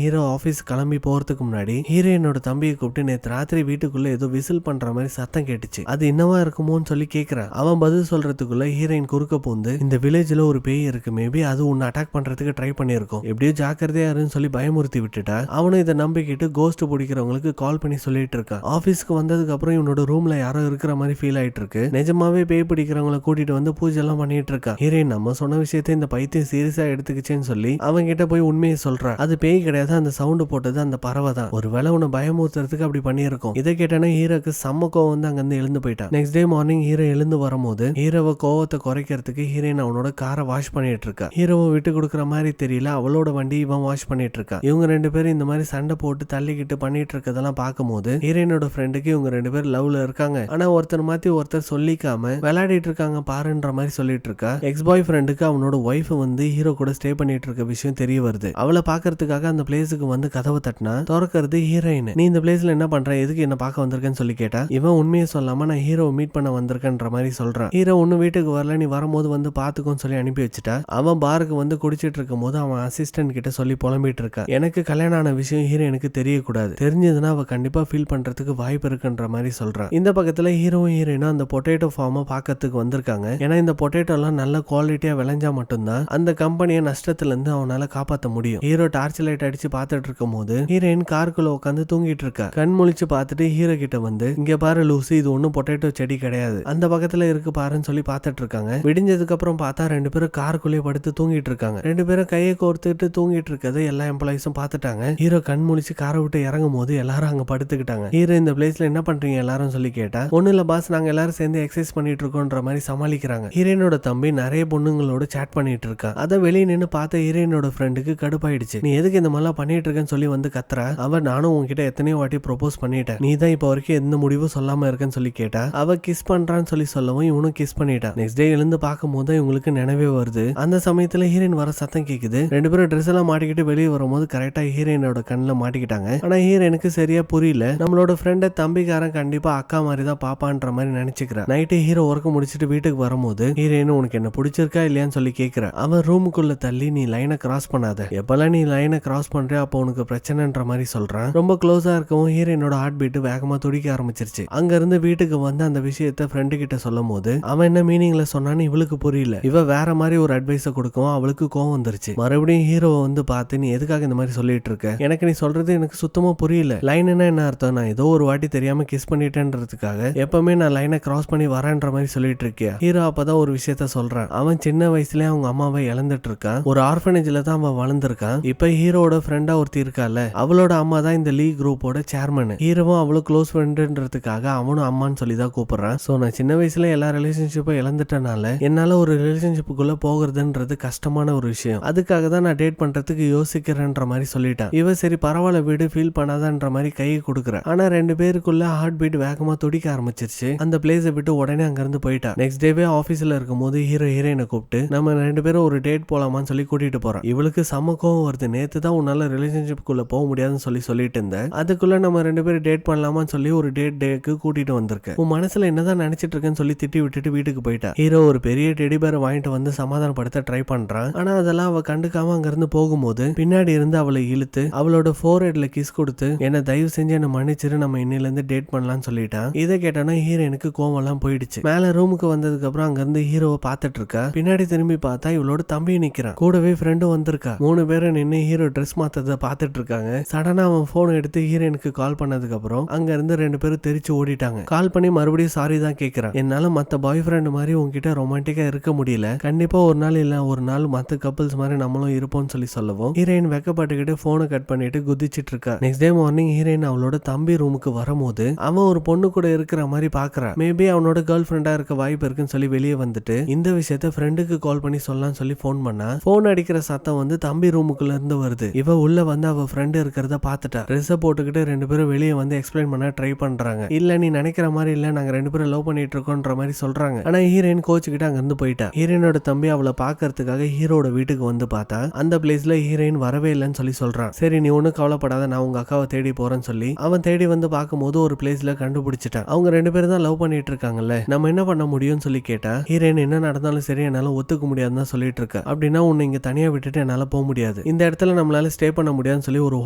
Speaker 1: hero office கிளம்பி போறதுக்கு முன்னாடி ஹீரோயினோட தம்பியை கூப்பிட்டு நேற்று ராத்திரி வீட்டுக்குள்ள ஏதோ விசில் பண்ற மாதிரி சத்தம் கேட்டுச்சு, அது என்னவா இருக்குமோன்னு சொல்லி கேட்கிறான். அவன் பதில் சொல்றதுக்குள்ள ஹீரோயின் குறுக்க பூந்து இந்த வில்லேஜ்ல ஒரு பேய் இருக்கு, மேபி அது உன்னை அட்டாக் பண்றதுக்கு ட்ரை பண்ணிருக்கும், எப்படியோ ஜாக்கிரதையா இருன்னு சொல்லி பயமுறுத்தி விட்டுட்டா. அவனும் இதை நம்பிக்கிட்டு கோஸ்ட் பிடிக்கிறவங்களுக்கு கால் பண்ணி சொல்லிட்டு இருக்கான். ஆபீஸ்க்கு வந்ததுக்கு அப்புறம் இவனோட ரூம்ல யாரோ இருக்கிற மாதிரி ஃபீல் ஆயிட்டு இருக்கு. நிஜமாவே பேய் பிடிக்கிறவங்களை கூட்டிட்டு வந்து பூஜை எல்லாம் பண்ணிட்டு இருக்கான். ஹீரோயின் நம்ம சொன்ன விஷயத்தை இந்த பைத்தியம் சீரியஸா எடுத்துக்கிச்சேன்னு சொல்லி அவங்க கிட்ட போய் உண்மையை சொல்றான். அது பேய் கிடையாது, அந்த சவுண்ட் போட்டது அந்த பறவை தான், ஒருவேளை உன்னை பயமுறுத்துறதுக்கு அப்படி பண்ணியிருக்கோம். இதை கேட்டானே ஹீரோக்கு செம்ம கோவம் வந்து அங்க இருந்து எழுந்து போயிட்டான். நெக்ஸ்ட் டே மார்னிங் ஹீரோ எழுந்து வரும்போது ஹீரோவை கோவத்தை குறைக்கிறதுக்கு ஹீரோயின் அவனோட காரை வாஷ் பண்ணிட்டு இருக்கா. ஹீரோவை விட்டு கொடுக்குற மாதிரி தெரியல, அவளோட வண்டி இவன் வாஷ் பண்ணிட்டு இருக்கா. இவங்க 2 பேரும் இந்த மாதிரி சண்டை போட்டு தள்ளிக்கிட்டு பண்ணிட்டு இருக்கதெல்லாம் பார்க்கும்போது ஹீரோயினோட ஃப்ரெண்டுக்கு இவங்க 2 பேர் லவ்ல இருக்காங்க. ஆனா ஒருத்தர் மாத்தி ஒருத்தர் சொல்லிக்காம விளையாடிட்டு இருக்காங்க பாருன்ற மாதிரி சொல்லிட்டு இருக்கா. எக்ஸ் பாய் ஃப்ரெண்டுக்கு அவனோட ஒய்ஃப் வந்து ஹீரோ கூட ஸ்டே பண்ணிட்டு இருக்க விஷயம் தெரிய வருது. அவளை பாக்குறதுக்காக அந்த பிளேஸுக்கு வந்து கதவை தட்டினா திறக்கிறது ஹீரோயின். நீ இந்த பிளேஸ்ல என்ன பண்ற, எதுக்கு என்ன பார்க்க வந்திருக்கேன்னு சொல்லி கேட்டா இவன் உண்மையை சொல்லாம நான் ஹீரோ மீட் பண்ண வந்திருக்கேன்ற மாதிரி சொல்றான். ஹீரோ ஒன்னும் வீட்டுக்கு வரல, நீ வரும்போது வந்து பாத்துக்கோன்னு சொல்லி அனுப்பி வச்சுட்டா. அவன் பாருக்கு வந்து குடிச்சிட்டு இருக்கும் போது அவன் அசிஸ்டன்ட் கிட்ட சொல்லி புலம்பிட்டு இருக்கான். எனக்கு கல்யாணம் ஆன விஷயம் ஹீரோ எனக்கு தெரியக்கூடாது, தெரிஞ்சதுன்னா அவ கண்டிப்பா ஃபீல் பண்றதுக்கு வாய்ப்பு இருக்குன்ற மாதிரி சொல்றான். இந்த பக்கத்துல ஹீரோவும் ஹீரோயினும் அந்த பொட்டேட்டோ ஃபார்மை பாக்கிறதுக்கு வந்திருக்காங்க. ஏன்னா இந்த பொட்டேட்டோ எல்லாம் நல்ல குவாலிட்டியா விளைஞ்சா மட்டும்தான் அந்த கம்பெனியை நஷ்டத்துல இருந்து அவனால காப்பாற்ற முடியும். ஹீரோ டார்ச் லைட் அடிச்சு பாத்துட்டு இருக்கும் போது ஹீரோயின் காருக்குள்ள உட்காந்து தூங்கிட்டு இருக்கா. கண் முழிச்சு பார்த்துட்டு ஹீரோ கிட்ட வந்து, இங்க பாரு லூசி, இது ஒன்னும் பொட்டேட்டோ செடி கிடையாது, அந்த பக்கத்துல இருக்கு பாருன்னு சொல்லி பாத்துட்டு இருக்காங்க. விடிஞ்சதுக்கு அப்புறம் பார்த்தா ரெண்டு பேரும் காருக்குள்ளே படுத்து தூங்கிட்டு இருக்காங்க. ரெண்டு பேரும் கையை கோர்த்துட்டு தூங்கிட்டு இருக்கிறது எல்லா எம்ப்ளாயிஸும் பார்த்துட்டாங்க. ஹீரோ கண் முழிச்சு காரை விட்டு இறங்கும் போது எல்லாரும் அங்க படுத்துக்கிட்டாங்க. ஹீரோ இந்த பிளேஸ்ல என்ன பண்றீங்க எல்லாரும் சொல்லி கேட்டா, ஒண்ணு இல்ல பாஸ், நாங்க எல்லாரும் சேர்ந்து எக்ஸசைஸ் பண்ணிட்டு இருக்கோன்ற மாதிரி சமாளிக்கிறாங்க. ஹீரோயினோட தம்பி நிறைய பொண்ணுங்களோட சாட் பண்ணிட்டு இருக்கான். அதை வெளியே நின்று பார்த்த ஹீரோயினோட ஃப்ரெண்டுக்கு கடுப்பாயிடுச்சு. நீ எதுக்கு இந்த மாதிரிலாம் பண்ணிட்டு இருக்கேன்னு சொல்லி வந்து கத்துறா. அவ, நானும் உன்கிட்ட எத்தனையோ வாட்டி ப்ரொபோஸ் பண்ணிட்டேன், நீ தான் இப்ப வரைக்கும் எந்த முடிவும் சொல்லாம இருக்கேன்னு சொல்லி கேட்டா. அவ கிஸ் பண்றான்னு சொல்லி சொல்லவும் இவனும் கிஸ் பண்ணிட்டான். நெக்ஸ்ட் டே எழுந்து பார்க்கும் போது இவங்களுக்கு நினைவே வருது. அந்த சமயத்துல ஹீரோயின் வர சத்தம் கேக்குது. ரெண்டு பேரும் ட்ரெஸ் எல்லாம் மாட்டிக்கிட்டு வெளியே வரும்போது கரெக்டா ஹீரோயினோட கண்ணில் மாட்டிக்கிட்டாங்க. ஆனா ஹீரோயினுக்கு சரியா புரியல. நம்மளோட ஃப்ரெண்ட தம்பிக்காரன் கண்டிப்பா அக்கா மாதிரி தான் பாப்பான்ற மாதிரி நினைச்சுக்கிறா. நைட்டு ஹீரோ ஒர்க் முடிச்சுட்டு வீட்டுக்கு வரும்போது ஹீரோயின் உனக்கு என்ன பிடிச்சிருக்கா இல்லையான்னு சொல்லி கேட்கிற. அவன் ரூமுக்குள்ள தள்ளி, நீ லைனை கிராஸ் பண்ணாத, எப்பெல்லாம் நீ லைனை கிராஸ் பண்ற அப்போ உனக்கு பிரச்சனைன்ற மாதிரி சொல்றான். ரொம்ப க்ளோஸா இருக்கவும் ஹீரோயினோட ஹார்ட் பீட் வேகமா துடிக்க ஆரம்பிச்சிருச்சு. அங்க இருந்து வீட்டுக்கு வந்து அந்த விஷயத்த ஃப்ரெண்டு கிட்ட சொல்லும் போது அவன் என்ன மீனிங்ல சொன்னான்னு இவளுக்கு புரியல. இவ வேற மாதிரி ஒரு அட்வைஸ கொடுக்கவும் அவளுக்கு கோவம் வந்துருச்சு. மறுபடியும் ஹீரோவை வந்து பார்த்து, நீ எதுக்காக இந்த மாதிரி சொல்லிட்டு இருக்க, எனக்கு நீ சொல்றது எனக்கு சுத்தமா புரியல, லைன்னா என்ன அர்த்தம், நான் ஏதோ ஒரு வாட்டி தெரியாம கிஸ் பண்ணிட்டேன்றதுக்காக எப்பவுமே நான் லைனை கிராஸ் பண்ணி வரேன்ற மாதிரி சொல்லிட்டு இருக்கியா. ஹீரோ அப்பதான் ஒரு விஷயத்த சொல்றான். அவன் சின்ன வயசுல அவங்க அம்மாவை இழந்துட்டு இருக்கான். ஒரு ஆர்ஃபனேஜ்ல தான் அவன் வளர்ந்துருக்கான். இப்ப ஹீரோட ஃப்ரெண்டா ஒருத்தி இருக்கால, அவளோட அம்மா தான் இந்த லீக் குரூப்போட சேர்மன். ஹீரோவும் அவ்வளவு க்ளோஸ் ஃப்ரெண்டுன்றதுக்காக அவனும் அம்மான்னு சொல்லி தான் கூப்பிடுறான். சோ நான் சின்ன வயசுல எல்லா ரிலேஷன்ஷிப்பும் இழந்துட்டனால என்னால ஒரு ரிலேஷன்ஷிப்புக்குள்ள போகிறதுன்றது கஷ்டமான ஒரு விஷயம். அதுக்காக தான் நான் டேட் பண்றதுக்கு யோசிக்கிறேன்ற மாதிரி சொல்லிட்டான். இவ சரி பரவாயில்ல வீடு, ஃபீல் பண்ணாதன்ற மாதிரி கையை கொடுக்குற. ஆனா ரெண்டு பேருக்குள்ள ஹார்ட் பீட் வேகமா துடிக்க ஆரம்பிச்சிருச்சு. அந்த பிளேஸை விட்டு உடனே அங்க இருந்து போயிட்டா. நெக்ஸ்ட் டேவே ஆபீஸ்ல இருக்கும் போது ஹீரோயினை கூப்பிட்டு, நம்ம ரெண்டு பேரும் ஒரு டேட் போலாமான்னு சொல்லி கூட்டிட்டு போறான். இவளுக்கு செம கோவம் வருது. நேத்து தான் உன்னால ரிலேஷன்ஷிப்புக்குள்ள போக முடியாதுன்னு சொல்லிட்டு இருந்தேன், அதுக்குள்ள நம்ம ரெண்டு பேரும் டேட் பண்ணலாமான்னு சொல்லி ஒரு டேக்கு கூட்டிட்டு வந்திருக்கேன். உன் மனசுல என்னதான் நினைச்சிட்டு இருக்கேன்னு சொல்லி திட்டி விட்டுட்டு வீட்டுக்கு போயிட்டா. ஹீரோ ஒரு பெரிய டெடி பேரை வாங்கிட்டு வந்து சமாதானப்படுத்த ட்ரை பண்றான். ஆனா அதெல்லாம் அவ கண்டுக்காம அங்க இருந்து போகும்போது பின்னாடி இருந்து அவளை இழுத்து அவளோட ஃபோர்ஹெட்ல கிஸ் கொடுத்து, என்ன தயவு செஞ்சு என்ன மன்னிச்சிரு, நம்ம இன்னில இருந்து டேட் பண்ணலாம்னு சொல்லிட்டான். இதை கேட்டானா ஹீரோனுக்கு கோவம் எல்லாம் போயிடுச்சு. மேல ரூமுக்கு வந்ததுக்கு அப்புறம் அங்க இருந்து ஹீரோவை பார்த்துட்டு இருக்கா. பின்னாடி திரும்பி பார்த்தா இவளோட தம்பி நிக்கிறான். கூடவே ஃப்ரெண்டும் வந்திருக்கா. மூணு பேரும் நின்று ஹீரோ ட்ரெஸ் மாத்தத பார்த்துட்டு இருக்காங்க. சடனா அவன் போன் எடுத்து ஹீரோனுக்கு கால் பண்ணதுக்கு அப்புறம் அங்க இருந்து ரெண்டு பேரும் தெரிச்சு ஓடிட்டாங்க. கால் பண்ணி மறுபடியும் சாரி தான் கேட்கிறான். என்னால மத்த பாய் ஃப்ரெண்ட் மாதிரி உங்ககிட்ட ரொமான்டிக்கா இருக்க முடியல, கண்டிப்பா ஒரு நாள் இல்ல ஒரு நாள் மத்த கப்பிள்ஸ் மாதிரி நம்மளும் இருப்போம்னு சொல்லவும் ஹீரோயின் வெக்கப்பட்டுக்கிட்டு போனை கட் பண்ணிட்டு குதிச்சிட்டு இருக்கா. நெக்ஸ்ட் டே மார்னிங் ஹீரோயின் அவளோட தம்பி ரூமுக்கு வரும்போது அவன் ஒரு பொண்ணு கூட இருக்கிற மாதிரி பாக்குறான். மேபி அவனோட கேர்ள் ஃப்ரெண்டா இருக்க வாய்ப்பு இருக்குன்னு சொல்லி வெளியே வந்துட்டு இந்த விஷயத்த ஃப்ரெண்டுக்கு கால் பண்ணி சொல்லலாம்னு சொல்லி போன் பண்ணா. போன் அடிக்கிற சத்தம் வந்து தம்பி ரூமுக்குள்ள இருந்து வருது. இவ உள்ள வந்து அவ ஃப்ரெண்டு இருக்கிறத பாத்துட்டா. ட்ரெஸ் போட்டுக்கிட்டு ரெண்டு பேரும் வெளியே வந்து எக்ஸ்பிளைன் பண்ண ட்ரை பண்றாங்க. இல்ல நீ நினைக்கிற மாதிரி இல்ல, நாங்க ரெண்டு பேரும் லவ் பண்ணிட்டு இருக்கோம்ன்ற மாதிரி சொல்றாங்க. ஆனா ஹீரோயின் கோச்சுக்கிட்டு அங்க இருந்து போயிட்டா. ஹீரோயினோட தம்பி அவளை பாக்குறதுக்காக ஹீரோட வீட்டுக்கு வந்து பார்த்தா அந்த பிளேஸ்ல ஹீரோயின் வரவே இல்லைன்னு சொல்லி சொல்றான். சரி நீ ஒன்னும் கவலைப்படாத, நான் உங்க அக்காவை தேடி போறேன்னு சொல்லி அவன் தேடி வந்து பார்க்கும்போது ஒரு பிளேஸ்ல கண்டுபிடிச்சிட்டான். அவங்க ரெண்டு பேரும் தான் லவ் பண்ணிட்டு இருக்காங்கல்ல, நம்ம என்ன பண்ண முடியும்னு சொல்லி கேட்டா ஹீரோயின் என்ன நடந்தாலும் சரி என்னால ஒத்துக்க முடியாதுன்னு தான் சொல்லிட்டு இருக்கா. அப்படின்னா உன்னை இங்க தனியா விட்டுட்டு என்னால போக முடியாது, இந்த இடத்துல நம்மளால ஸ்டே பண்ண முடியாதுன்னு சொல்லி ஒரு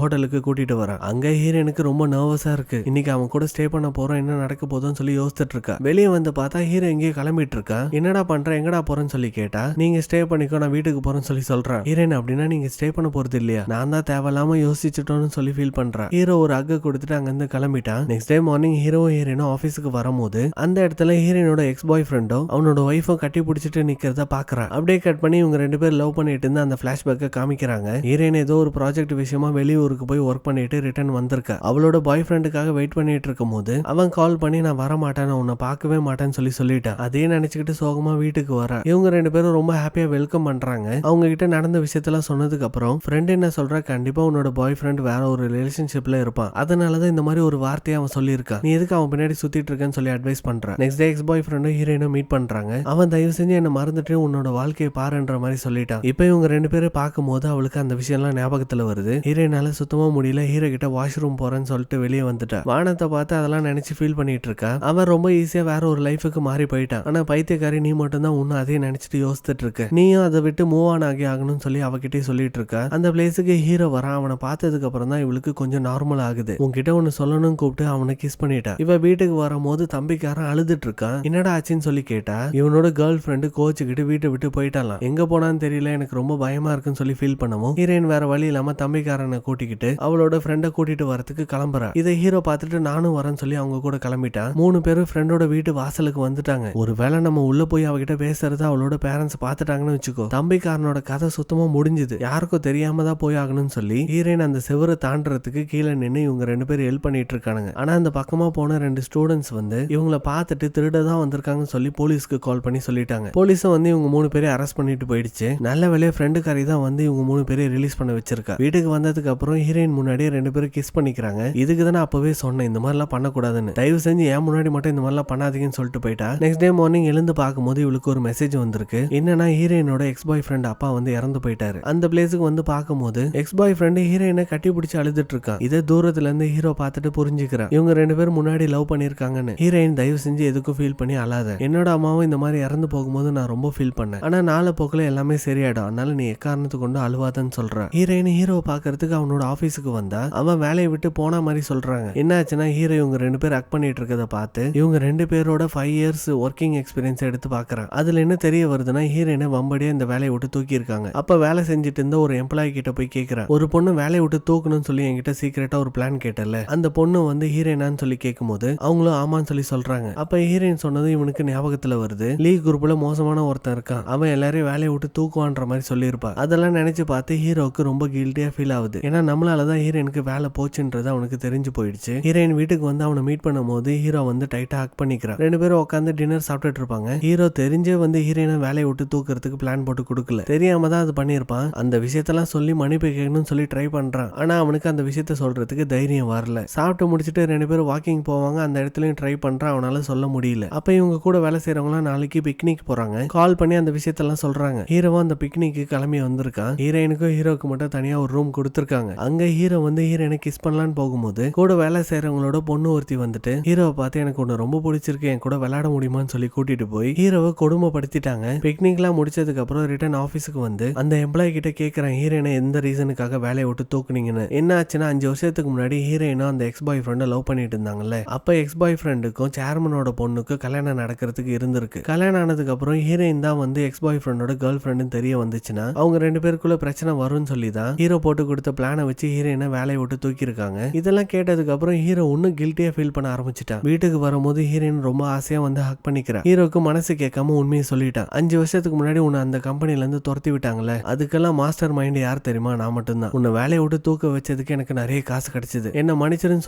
Speaker 1: ஹோட்டலுக்கு கூட்டிட்டு வரான். அங்க ஹீரோயினுக்கு ரொம்ப நர்வஸா இருக்கு. இன்னைக்கு அவன் கூட ஸ்டே பண்ண போறோம், என்ன நடக்க போதுன்னு சொல்லி யோசிச்சுட்டு இருக்கா. வெளியே வந்து பார்த்தா ஹீரோ எங்கேயோ கிளம்பிட்டு இருக்கா. என்னடா பண்ற, எங்கடா போறேன்னு சொல்லி கேட்டா நீங்க ஸ்டே பண்ணிக்கோ, நான் வீட்டுக்கு போறேன்னு சொல்லி சொல்றான். ஹீரோயின் அப்படின்னா நீங்க ஸ்டே பண்ண போறது இல்லையா, நான் தான் தேவையில்லாம யோசிச்சுட்டோன்னு சொல்லி ஃபீல் பண்றான். ஹீரோ ஒரு அக்க கொடுத்துட்டு அங்க இருந்து கிளம்பிட்டான். நெக்ஸ்ட் டே மார்னிங் ஹீரோ ஹீரோயினும் ஆபீஸ்க்கு வரும்போது அந்த இடத்துல ஹீரோயினோட எக்ஸ் பாய் ஃப்ரெண்டும் அவனோட ஒய்ஃபும் கட்டி பிடிச்சிட்டு நிக்கிறத பாக்குறான். அப்படியே கட் பண்ணி இவங்க ரெண்டு பேரும் லவ் பண்ணிட்டு இருந்து அந்த பிளாஷ்பேக்கை காமிக்கிறாங்க. ஹீரோயின் ஏதோ ஒரு ப்ராஜெக்ட் விஷயமா வெளியூருக்கு போய் ஒர்க் பண்ணிட்டு ரிட்டர்ன் வந்திருக்கா. அவளோட பாய் ஃப்ரெண்டுக்காக வெயிட் பண்ணிட்டு இருக்கும் போது அவன் கால் பண்ணி நான் வர மாட்டேன், உன்னை பார்க்கவே மாட்டேன்னு சொல்லிட்டான். அதே நினைச்சுக்கிட்டு சோகமா வீட்டுக்கு வர இவங்க ரெண்டு பேரும் ரொம்ப ஹாப்பியா வெல்கம் பண்றாங்க. அவங்க கிட்ட நடந்த விஷயத்தெல்லாம் சொன்னதுக்கு அப்புறம் ஃப்ரெண்ட் என்ன சொல்றா, கண்டிப்பா உன்னோட பாய் ஃப்ரெண்ட் வேற ஒரு ரிலேஷன்ஷிப்ல இருப்பான், அதனாலதான் இந்த மாதிரி ஒரு வார்த்தையை அவன் சொல்லியிருக்கான், நீ எதுக்கு அவன் பின்னாடி சுத்திட்டு இருக்கேன்னு சொல்லி அட்வைஸ் பண்றான். நெக்ஸ்ட் டே எக்ஸ் பாய் ஃப்ரெண்டும் ஹீரோயினும் மீட் பண்றாங்க. அவன் தயவு செஞ்சு என்ன மறந்துட்டு உன்னோட வாழ்க்கையை பாருன்ற மாதிரி சொல்லிட்டான். இப்ப இவங்க ரெண்டு பேரும் பார்க்கும் போது அவளுக்கு அந்த விஷயம் எல்லாம் ஞாபகத்துல வருது. ஹீரோயினால சுத்தமா முடியல. ஹீரோ கிட்ட வாஷ்ரூம் போறேன்னு சொல்லிட்டு வெளியே வந்துட்டா. வானத்தை பார்த்து அதெல்லாம் நினைச்சு ஃபீல் பண்ணிட்டு இருக்கா. அவன் ரொம்ப ஈஸியா வேற ஒரு லைஃபுக்கு மாறி போயிட்டான். ஆனா பைத்தியக்காரி நீ மட்டும் தான் இன்னும் அதே நினைச்சிட்டு யோசிச்சுட்டு இருக்க, நீயும் அதை விட்டு மூவ் ஆன் ஆகணும்னு சொல்லி அவகிட்டே சொல்லிட்டு இருக்கா. அந்த பிளேஸுக்கு ஹீரோ வரான். அவனை பார்த்ததுக்கு அப்புறம் தான் இவளுக்கு கொஞ்சம் நார்மல் ஆகுது. உன்கிட்ட ஒன்னு சொல்லணும்னு கூப்பிட்டு அவனை கிஸ் பண்ணிட்டா. இவ வீட்டுக்கு வரும்போது தம்பிக்காரன் அழுதுட்டு இருக்கான். என்னடா ஆச்சுன்னு சொல்லி கேட்டா பார்த்தா இவனோட கேர்ள் ஃப்ரெண்டு கோச்சுக்கிட்டு வீட்டை விட்டு போயிட்டாலாம். எங்க போனான்னு தெரியல, எனக்கு ரொம்ப பயமா இருக்குன்னு சொல்லி ஃபீல் பண்ணவும் ஹீரோயின் வேற வழி இல்லாம தம்பிக்காரனை கூட்டிக்கிட்டு அவளோட ஃப்ரெண்டை கூட்டிட்டு வரதுக்கு கிளம்புறா. இதை ஹீரோ பார்த்துட்டு நானும் வரேன்னு சொல்லி அவங்க கூட கிளம்பிட்டா. 3 பேரும் ஃப்ரெண்டோட வீட்டு வாசலுக்கு வந்துட்டாங்க. ஒருவேளை நம்ம உள்ள போய் அவகிட்ட பேசுறது அவளோட பேரண்ட்ஸ் பார்த்துட்டாங்கன்னு வச்சுக்கோ, தம்பிக்காரனோட கதை சுத்தமா முடிஞ்சுது, யாருக்கும் தெரியாம தான் போய் ஆகணும்னு சொல்லி ஹீரோயின் அந்த செவரை தாண்டறதுக்கு கீழே நின்று இவங்க 2 பேரும் ஹெல்ப் பண்ணிட்டு இருக்கானுங்க. ஆனா அந்த பக்கமா போன 2 ஸ்டூடெண்ட்ஸ் வந்து இவங்களை பார்த்துட்டு திருட தான் வந்திருக்காங்கன்னு சொல்லி போலீஸ்க்கு கால் பண்ணி சொல்லிட்டாங்க. போலீஸும் வந்து இவங்க 3 பேரையும் அரெஸ்ட் பண்ணிட்டு போயிடுச்சு. நல்ல வேலையா ஃப்ரெண்டு காரி தான் வந்து இவங்க 3 பேரையும் ரிலீஸ் பண்ண வச்சிருக்கா. வீட்டுக்கு வந்ததுக்கு அப்புறம் ஹீரோயின் முன்னாடியே 2 பேரும் கிஸ் பண்ணிக்கிறாங்க. இதுக்கு தானே அப்பவே சொன்னேன் இந்த மாதிரிலாம் பண்ணக்கூடாதுன்னு, தயவு செஞ்சு ஏன் முன்னாடி மட்டும் இந்த மாதிரிலாம் பண்ணாதீங்கன்னு சொல்லிட்டு போயிட்டா. நெக்ஸ்ட் டே மார்னிங் எழுந்து பார்க்கும்போது இவளுக்கு ஒரு மெசேஜ் வந்திருக்கு. என்னன்னா ஹீரோயினோட எக்ஸ் பாய் ஃப்ரெண்ட் அப்பா வந்து இறந்து போயிட்டாரு. அந்த பிளேஸுக்கு வந்து பார்க்கும்போது எக்ஸ் பாய் ஃப்ரெண்டு ஹீரோயினை கட்டி பிடிச்சி அழுதுட்டு இருக்கான். இதை தூரத்துல இருந்து ஹீரோ பார்த்துட்டு புரிஞ்சுக்கிறான் இவங்க 2 பேரும் முன்னாடி லவ் பண்ணிருக்காங்கன்னு. ஹீரோயின் தயவு செஞ்சு எதுக்கும் ஃபீல் பண்ணி அழாத, என்னோட அம்மாவும் இந்த மாதிரி இறந்து போகும்போது நான் ரொம்ப ஃபீல் பண்ணேன், ஆனா நாளை போக்குல எல்லாமே சரியாயிடும், அதனால நீ எக்காரணத்து கொண்டு அழுவாதன்னு சொல்றான். ஹீரோயின் ஹீரோவை பாக்குறதுக்கு அவனோட ஆபீஸுக்கு வந்தா அவன் வேலையை விட்டு போன மாதிரி சொல்றாங்க. என்னாச்சுன்னா ஹீரோ இவங்க 2 பேர் அக் பண்ணிட்டு இருக்கத பார்த்து இவங்க 2 பேரோட 5 இயர்ஸ் ஒர்க்கிங் எக்ஸ்பீரியன்ஸ் எடுத்து பாக்குறான். அதுல என்ன தெரிய வருதுன்னா ஹீரோயினை வம்படியா இந்த வேலையை விட்டு தூக்கி இருக்காங்க. அப்ப வேலை செஞ்சுட்டு இருந்த ஒரு எம்ப்ளாயி கிட்ட போய் கேட்கிறான், ஒரு பொண்ணு வேலையை விட்டு தூக்கணும்னு சொல்லி என்கிட்ட சீக்கிரட்டா ஒரு பிளான் கேட்டல, அந்த பொண்ணு வந்து ஹீரோயினான்னு சொல்லி கேட்கும்போது அவங்களும் ஆமான்னு சொல்லி சொல்றாங்க. அப்ப ஹீரோயின் சொன்னது இவனுக்கு ஞாபகத்துல வருது. லீக் குரூப்ல மோசமான ஒருத்தன் இருக்கான், அவன் எல்லாரையும் வேலையை விட்டு தூக்குவான்ற மாதிரி சொல்லியிருப்பா. அதெல்லாம் நினைச்சு பார்த்து ஹீரோக்கு ரொம்ப கில்ட்டியா ஃபீல் ஆகுது. ஏன்னா நம்மளாலதான் ஹீரோயினுக்கு வேலை போச்சுன்றது அவனுக்கு தெரிஞ்சு போயிடுச்சு. ஹீரோயின் வீட்டுக்கு வந்து அவனை மீட் பண்ணும்போது ஹீரோ வந்து டைட்டா ஹக் பண்ணிக்கிறான். 2 பேரும் உட்காந்து டின்னர் சாப்பிட்டுட்டு இருப்பாங்க. ஹீரோ தெரிஞ்சே வந்து ஹீரோயினை வேலையை விட்டு தூக்குறதுக்கு பிளான் போட்டு கொடுக்கல, தெரியாம தான் அது பண்ணிருப்பான். அந்த விஷயத்தெல்லாம் சொல்லி மன்னிப்பு கேட்கணும்னு சொல்லி ட்ரை பண்றான். ஆனா அவனுக்கு அந்த விஷயத்த சொல்றதுக்கு தைரியம் வரல. சாப்பிட்டு முடிச்சுட்டு 2 பேரும் வாக்கிங் போவாங்க. அந்த இடத்துலயும் ட்ரை பண்றான், அவனால சொல்ல முடியல. அப்ப இவங்க கூட வேலை செய்யறவங்க நாளைக்கு பிக்னிக் போறாங்க. கால் பண்ணி அந்த விஷயத்தெல்லாம் சொல்றாங்க. ஹீரோவும் அந்த பிக்னிக்கு கிளம்பி வந்திருக்கான். ஹீரோயினுக்கும் ஹீரோக்கு மட்டும் தனியா ஒரு ரூம் கொடுத்திருக்காங்க. அங்க ஹீரோ வந்து ஹீரோயினை கிஸ் பண்ணலான்னு போகும்போது கூட வேலை செய்யறவங்களோட பொண்ணு ஒருத்தி வந்துட்டு ஹீரோவை பார்த்து எனக்கு ஒண்ணு ரொம்ப பிடிச்சிருக்கு, என் கூட விளையாட முடியுமான்னு சொல்லி கூட்டிட்டு போய் ஹீரோவை கொடுமைப்படுத்திட்டாங்க. பிக்னிக்லாம் முடிச்சதுக்கு அப்புறம் ரிட்டர்ன் ஆபீஸுக்கு வந்து அந்த எம்ப்ளாயி கிட்ட கேட்கறான் ஹீரோயினை எந்த ரீசனுக்காக வேலையை விட்டு தூக்குனீங்கன்னு. என்ன ஆச்சுன்னா 5 வருஷத்துக்கு முன்னாடி ஹீரோயினும் அந்த எக்ஸ் பாய் ஃப்ரெண்டை லவ் பண்ணிட்டு இருந்தாங்கல்ல, அப்ப எக்ஸ் பாய் ஃப்ரெண்டுக்கும் சேர்மனோட பொண்ணுக்கும் கல்யாணம் நடக்கிறதுக்கு இருந்திருக்கு. கல்யாணம் ஆனதுக்கு அப்புறம் ஹீரோயின் தான் வந்து எக்ஸ் பாய் ஃப்ரெண்டோட கேர்ள் ஃப்ரெண்டுன்னு தெரிய வந்துச்சுன்னா அவங்க 2 பேருக்குள்ள பிரச்சனை வரும்னு சொல்லி தான் ஹீரோ போட்டு கொடுத்த பிளானை வச்சு ஹீரோயினை வேலையை விட்டு தூக்கி இருக்காங்க. இதெல்லாம் கேட்டதுக்கு அப்புறம் ஹீரோ இன்னும் கில்ட்டியா ஃபீல் பண்ண ஆரம்பிச்சிட்டான். வீட்டுக்கு வரும்போது ஹீரோயின் ரொம்ப ஆசையா வந்து ஹக் பண்ணிக்கிறான். ஹீரோக்கு மனசு கேட்காம உண்மையை சொல்லிட்டான். 5 வருஷத்துக்கு முன்னாடி உன்னை அந்த கம்பெனில இருந்து துரத்தி விட்டாங்கல்ல, அதுக்கெல்லாம் மாஸ்டர் மைண்ட் யார் தெரியுமா, நான் மட்டும்தான். உன்னை வேலையை விட்டு தூக்க வச்சதுக்கு எனக்கு நிறைய காசு கிடைச்சது, என்ன மன்னிச்சிருன்னு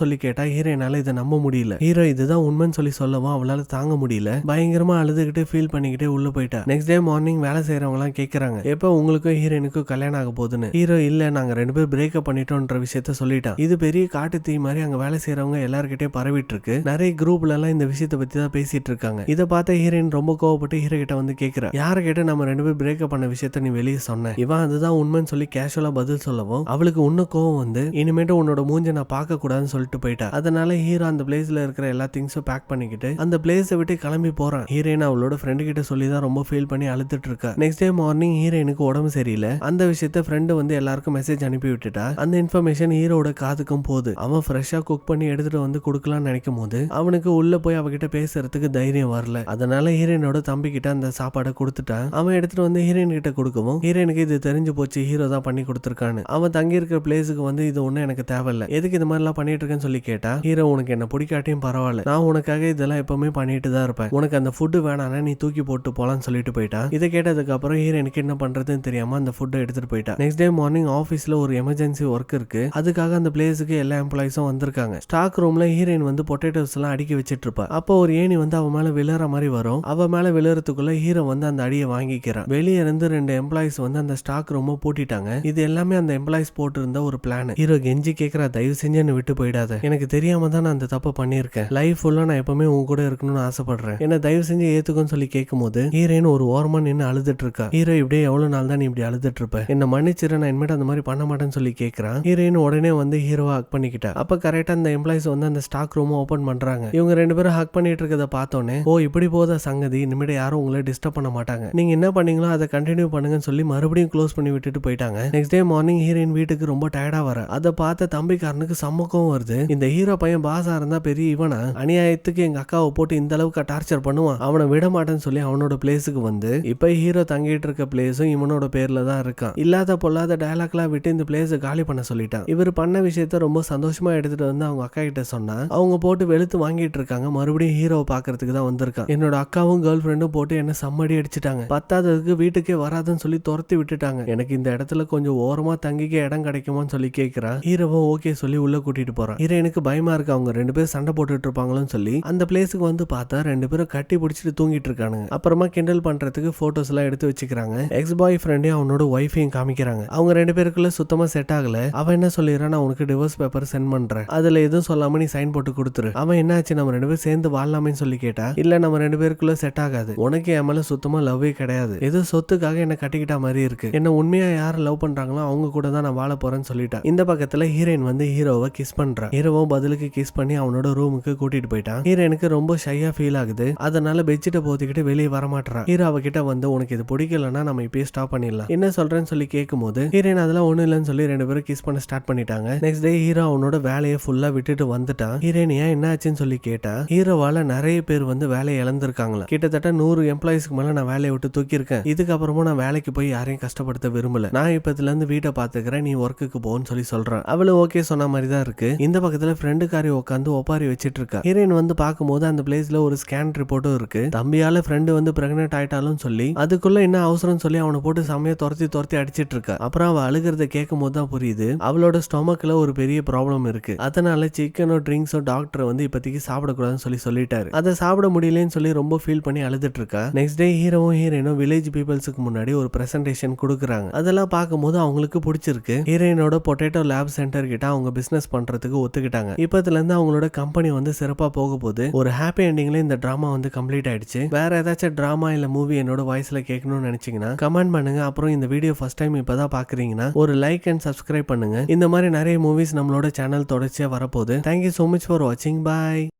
Speaker 1: சொல்லி கேட்டா ஹீரோயினால இதை நம்ப முடியல. ஹீரோ இதுதான் உண்மைன்னு சொல்லி சொல்லவும் அவளால தாங்க முடியல. பயங்கரமா அழுதுகிட்டு ஃபீல் பண்ணிக்கிட்டே உள்ள போயிட்டா. நெக்ஸ்ட் டே மார்னிங் வேலை செய்யறவங்க எல்லாம் கேட்கறாங்க எப்ப உங்களுக்கும் ஹீரோயினுக்கும் கல்யாணம் ஆக போகுதுன்னு. ஹீரோ இல்ல நாங்க 2 பேரும் பிரேக்கப் பண்ணிட்டோம்ன்ற விஷயத்த சொல்லிட்டான். இது பெரிய காட்டு தீ மாதிரி அங்க வேலை செய்யறவங்க எல்லார்கிட்டயும் பரவிட்டு இருக்கு. நிறைய குரூப்ல எல்லாம் இந்த விஷயத்தை பத்தி தான் பேசிட்டு இருக்காங்க. இதை பார்த்த ஹீரோயின் ரொம்ப கோவப்பட்டு ஹீரோ கிட்ட வந்து கேட்கிறா, யார கேட்டு நம்ம 2 பேரும் பிரேக்கப் பண்ண விஷயத்த நீ வெளியே சொன்ன. இவன் அதுதான் உண்மைன்னு சொல்லி கேஷுவலா பதில் சொல்லவும் அவளுக்கு இன்னும் கோவம் வந்து இனிமேட்டு உன்னோட மூஞ்ச நான் பார்க்க கூடாதுன்னு சொல்லிட்டு போயிட்டா. அதனால ஹீரோ அந்த பிளேஸ்ல இருக்கிற எல்லா திங்ஸும் பேக் பண்ணிக்கிட்டு அந்த பிளேஸை விட்டு கிளம்பி போறான். ஹீரோயின் அவளோட ஃப்ரெண்டு கிட்ட சொல்லி தான் ரொம்ப ஃபீல் பண்ணி அழுதுட்டு இருக்கா. நெக்ஸ்ட் டே மார்னிங் ஹீரோயினுக்கு உடம்பு சரியில்லை. அந்த விஷயத்த ஃப்ரெண்டு வந்து எல்லாருக்கும் மெசேஜ் அனுப்பி விட்டுட்டா. அந்த இன்ஃபர்மேஷன் ஹீரோட காதுக்கும் போகுது. அவன் ஃப்ரெஷ்ஷா குக் பண்ணி எடுத்துட்டு வந்து கொடுக்கலாம்னு நினைக்கும் போது அவனுக்கு உள்ள போய் அவகிட்ட பேசுறதுக்கு தைரியம் வரல. அதனால ஹீரோயினோட தம்பி கிட்ட அந்த சாப்பாடை கொடுத்துட்டான். அவன் எடுத்துட்டு வந்து ஹீரோயின் கிட்ட கொடுக்கவும் ஹீரோயினுக்கு இது தெரிஞ்சு போச்சு, ஹீரோ தான் பண்ணி கொடுத்துருக்கான்னு. அவன் தங்கி இருக்கிற பிளேஸுக்கு வந்து இது ஒண்ணு எனக்கு தேவையில்ல, எதுக்கு இது மாதிரி எல்லாம் பண்ணிட்டு இருக்கேன்னு சொல்லி கேட்டா ஹீரோ உனக்கு என்ன பிடிக்காட்டியும் பரவாயில்ல, நான் உனக்காக இதெல்லாம் எப்பவுமே பண்ணிட்டு தான் இருப்பேன், உனக்கு அந்த ஃபுட்டு வேணானா நீ தூக்கி போட்டு போலான்னு சொல்லிட்டு போயிட்டான். இதை கேட்டதுக்கு அப்புறம் ஹீரோயினுக்கு என்ன பண்றதுன்னு தெரியாம அந்த ஃபுட்டை எடுத்துட்டு போயிட்டா. நெக்ஸ்ட் டே மார்னிங் ஆபீஸ்ல ஒரு எமர்ஜென்சி ஒர்க் இருக்கு. அதுக்காக அந்த பிளேஸுக்கு எல்லா எம்ப்ளாயிஸும் வந்திருக்காங்க. ஸ்டாக் ரூம்ல ஹீரோயின் வந்து பொட்டேட்டோஸ் எல்லாம் அடுக்கி வச்சிட்டு இருப்பா. அப்போ ஒரு ஏணி வந்து அவ மேல விழுற மாதிரி வரும். அவ மேல விழுறதுக்குள்ள ஹீரோ வந்து அந்த அடியை வாங்கிக்கிறான். வெளியே இருந்து 2 எம்ப்ளாயிஸ் வந்து அந்த ஸ்டாக் ரூம் பூட்டிட்டாங்க. இது எல்லாமே அந்த எம்ப்ளாயிஸ் போட்டு இருந்த ஒரு பிளான். ஹீரோ கெஞ்சி கேட்கறா, தயவு செஞ்சு என்ன விட்டு போயிடாத, எனக்கு தெரியாம தான் நான் அந்த தப்பை பண்ணிருக்கேன், லைஃப் ஃபுல்லா நான் எப்பவுமே உங்க கூட இருக்கணும்னு ஆசைப்படுறேன், என்ன தயவு செஞ்சு ஏத்துக்குன்னு சொல்லி கேட்கும் போது ஹீரோயின் ஒரு ஓரமா நின்று அழுதுட்டு இருக்கா. ஹீரோ இப்படியே எவ்வளவு நாள் தான் நீ இப்படி அழுதுட்டு இருப்ப, என்ன மன்னிச்சிரு, நான் இனிமேட்டு அந்த மாதிரி பண்ண மாட்டேன்னு சொல்லி கேட்கறான். ஹீரோயின் உடனே வந்து ஹீரோவா ஹக் பண்ணிக்கிட்டா. அப்ப கரெக்டா அந்த எம்ப்ளாயிஸ் வந்து அந்த ஸ்டாக் ரூம் ஓபன் பண்றாங்க. இவங்க 2 பேரும் ஹக் பண்ணிட்டு இருக்கத பார்த்தோன்னே ஓ இப்படி போதா சங்கதி, இனிமேட்டு யாரும் உங்களை டிஸ்டர்ப் பண்ண மாட்டாங்க, நீங்க என்ன பண்ணீங்களோ அதை கண்டினியூ பண்ணுங்கன்னு சொல்லி மறுபடியும் க்ளோஸ் பண்ணி விட்டுட்டு போயிட்டாங்க. நெக்ஸ்ட் டே மார்னிங் ஹீரோயின் வீட்டுக்கு ரொம்ப டயர்டா வர. அதை பார்த்த தம்பிக்காரனுக்கு சம்மக்கம் வருது. இந்த ஹீரோ பையன் பாசா இருந்தா பெரிய இவனா, அநியாயத்துக்கு எங்க அக்காவை போட்டு இந்த அளவுக்கு டார்ச்சர் பண்ணுவான், அவனை விட மாட்டேன்னு சொல்லி அவனோட பிளேஸுக்கு வந்து இப்ப ஹீரோ தங்கிட்டு இருக்க பிளேஸும் இவனோட பேர்ல தான் இருக்கான். இல்லாத பொல்லாத டயலாக்லாம் விட்டு இந்த பிளேஸை காலி பண்ண சொல்லிட்டான். இவர் பண்ண விஷயத்த ரொம்ப சந்தோஷமா எடுத்துட்டு வந்து அவங்க அக்கா கிட்ட சொன்னா அவங்க போட்டு வெளுத்து வாங்கிட்டு இருக்காங்க. மறுபடியும் ஹீரோவை பாக்குறதுக்கு தான் வந்திருக்கான். என்னோட அக்காவும் கேர்ள் ஃப்ரெண்டும் போட்டு என்ன சம்மடி அடிச்சுட்டாங்க. பத்தாததுக்கு வீட்டுக்கே வராதுன்னு சொல்லி துரத்தி விட்டுட்டாங்க. எனக்கு இந்த இடத்துல கொஞ்சம் ஓரமா தங்கிக்க இடம் கிடைக்குமான்னு சொல்லி கேட்கிறான். ஹீரோவும் ஓகே சொல்லி உள்ள கூட்டிட்டு போறான். ஹீரோனுக்கு பயமா இருக்கு அவங்க ரெண்டு பேரும் சண்டை போட்டுட்டு இருப்பாங்களோன்னு சொல்லி அந்த பிளேஸுக்கு வந்து பார்த்தா ரெண்டு பேரும் கட்டி பிடிச்சிட்டு தூங்கிட்டு இருக்கானுங்க. அப்புறமா கிண்டல் பண்றதுக்கு போட்டோஸ் எல்லாம் எடுத்து வச்சுக்கிறாங்க. எக்ஸ் பாய் ஃப்ரெண்டையும் அவனோட ஒய்ஃபையும் காமிக்கிறாங்க. அவங்க ரெண்டு பேருக்குள்ள சுத்தமா செட் ஆகல. அவன் என்ன சொல்லிடுறான், நான் உனக்கு டிவோர்ஸ் பேப்பர் சென்ட் பண்றேன், அதுல எதுவும் சொல்லாம நீ சைன் போட்டு கொடுத்துரு. அவன் என்னாச்சு, நம்ம ரெண்டு பேரும் சேர்ந்து வாழலாமேன்னு சொல்லி கேட்டா, இல்ல நம்ம ரெண்டு பேருக்குள்ள செட் ஆகாது, உனக்கு என் மேல சுத்தமா லவ்வே கிடையாது, ஏதோ சொத்துக்காக என்ன கட்டிக்கிட்ட மாதிரி இருக்கு, என்ன உண்மையா யார் லவ் பண்றாங்களோ அவங்க கூட தான் நான் வாழ போறேன்னு சொல்லிட்டான். இந்த பக்கத்துல ஹீரோயின் வந்து ஹீரோவை கிஸ் பண்றான். ஹீரோவும் பதிலுக்கு கிஸ் பண்ணி அவனோட ரூமுக்கு கூட்டிட்டு போயிட்டான். ஹீரோயினுக்கு ரொம்ப ஷையா ஃபீல் ஆகுது. அதனால பெட்ஷீட்டை போத்திக்கிட்டு வெளியே வர மாட்டான். ஹீரோ அவகிட்ட வந்து உனக்கு இது பிடிக்கலன்னா நம்ம இப்பயே ஸ்டாப் பண்ணிடலாம், என்ன சொல்றேன்னு சொல்லி கேட்கும் போது ஹீரோயின் அதெல்லாம் ஒண்ணு இல்லைன்னு சொல்லி ரெண்டு பேரும் கிஸ் பண்ண ஸ்டார்ட் பண்ணிட்டாங்க. நெக்ஸ்ட் டே ஹீரோ அவனோட வேலையை ஃபுல்லா விட்டுட்டு வந்துட்டான். ஹீரோயின் ஏன் என்ன ஆச்சுன்னு சொல்லி கேட்டா, ஹீரோவால நிறைய பேர் வந்து வேலையை இழந்திருக்காங்களா, கிட்டத்தட்ட 100 எம்ப்ளாயிஸ்க்கு மேல நான் வேலையை விட்டு தூக்கியிருக்கேன், இதுக்கப்புறமா நான் வேலைக்கு போய் யாரையும் கஷ்டப்படுத்த விரும்பல, நான் இப்பத்துல இருந்து வீட்டை பாத்துக்கிறேன், நீ ஒர்க்குக்கு போன்னு சொல்லி சொல்றான். அவளும் ஓகே சொன்ன மாதிரி தான் இருக்கு. இந்த பக்கத்துல ஃப்ரெண்டுக்காரி உட்காந்து ஒப்பாரி வச்சிட்டு இருக்கா. ஹீரோயின் வந்து பார்க்கும்போது அந்த பிளேஸ்ல ஒரு ஸ்கேன் ரிப்போர்ட்டும் இருக்கு. தம்பியால ஃப்ரெண்டு வந்து பிரெக்னென்ட் ஆயிட்டாலும் சொல்லி அதுக்குள்ள என்ன அவசரம் சொல்லி அவனை போட்டு சமைய துரத்தி அடிச்சிட்டு இருக்கா. அப்புறம் அவ அழுகிறத கேட்கும் போது தான் புரியுது அவளோட ஸ்டொமக்ல ஒரு பெரிய ப்ராப்ளம் இருக்கு. அதனால சிக்கனோ ட்ரிங்க்ஸோ டாக்டர் வந்து இப்போதைக்கு சாப்பிடக்கூடாதுன்னு சொல்லிட்டாரு. அதை சாப்பிட முடியலன்னு சொல்லி ரொம்ப ஃபீல் பண்ணி அழுதுட்டு இருக்கா. நெக்ஸ்ட் டே ஹீரோவும் ஹீரோயினும் வில்லேஜ் பீப்புள்ஸுக்கு முன்னாடி ஒரு பிரசன்டேஷன் கொடுக்குறாங்க. அதெல்லாம் பார்க்கும்போது அவங்களுக்கு பிடிச்சிருக்கு. ஹீரோயினோட பொட்டேட்டோ லேப் சென்டர் கிட்ட அவங்க பிசினஸ் பண்றதுக்கு ஒத்துக்கிட்டாங்க. இப்பத்துல இருந்து அவங்களோட கம்பெனி வந்து சிறப்பா போக போகுது. ஒரு ஹாப்பி எண்டிங்ல இந்த டிராமா வந்து கம்ப்ளீட் ஆயிடுச்சு. வேற ஏதாச்சும் டிராமா இல்ல மூவி என்னோட வாய்ஸ்ல கேட்கணும்னு நினைச்சீங்கன்னா கமெண்ட் பண்ணுங்க. அப்புறம் இந்த வீடியோ ஃபர்ஸ்ட் டைம் இப்பதான் பாக்குறீங்கன்னா ஒரு லைக் அண்ட் சப்ஸ்கிரைப் பண்ணுங்க. இந்த மாதிரி நிறைய மூவிஸ் நம்மளோட சேனல் தொடர்ச்சியா வரப்போகுது. Thank you so much for watching. Bye.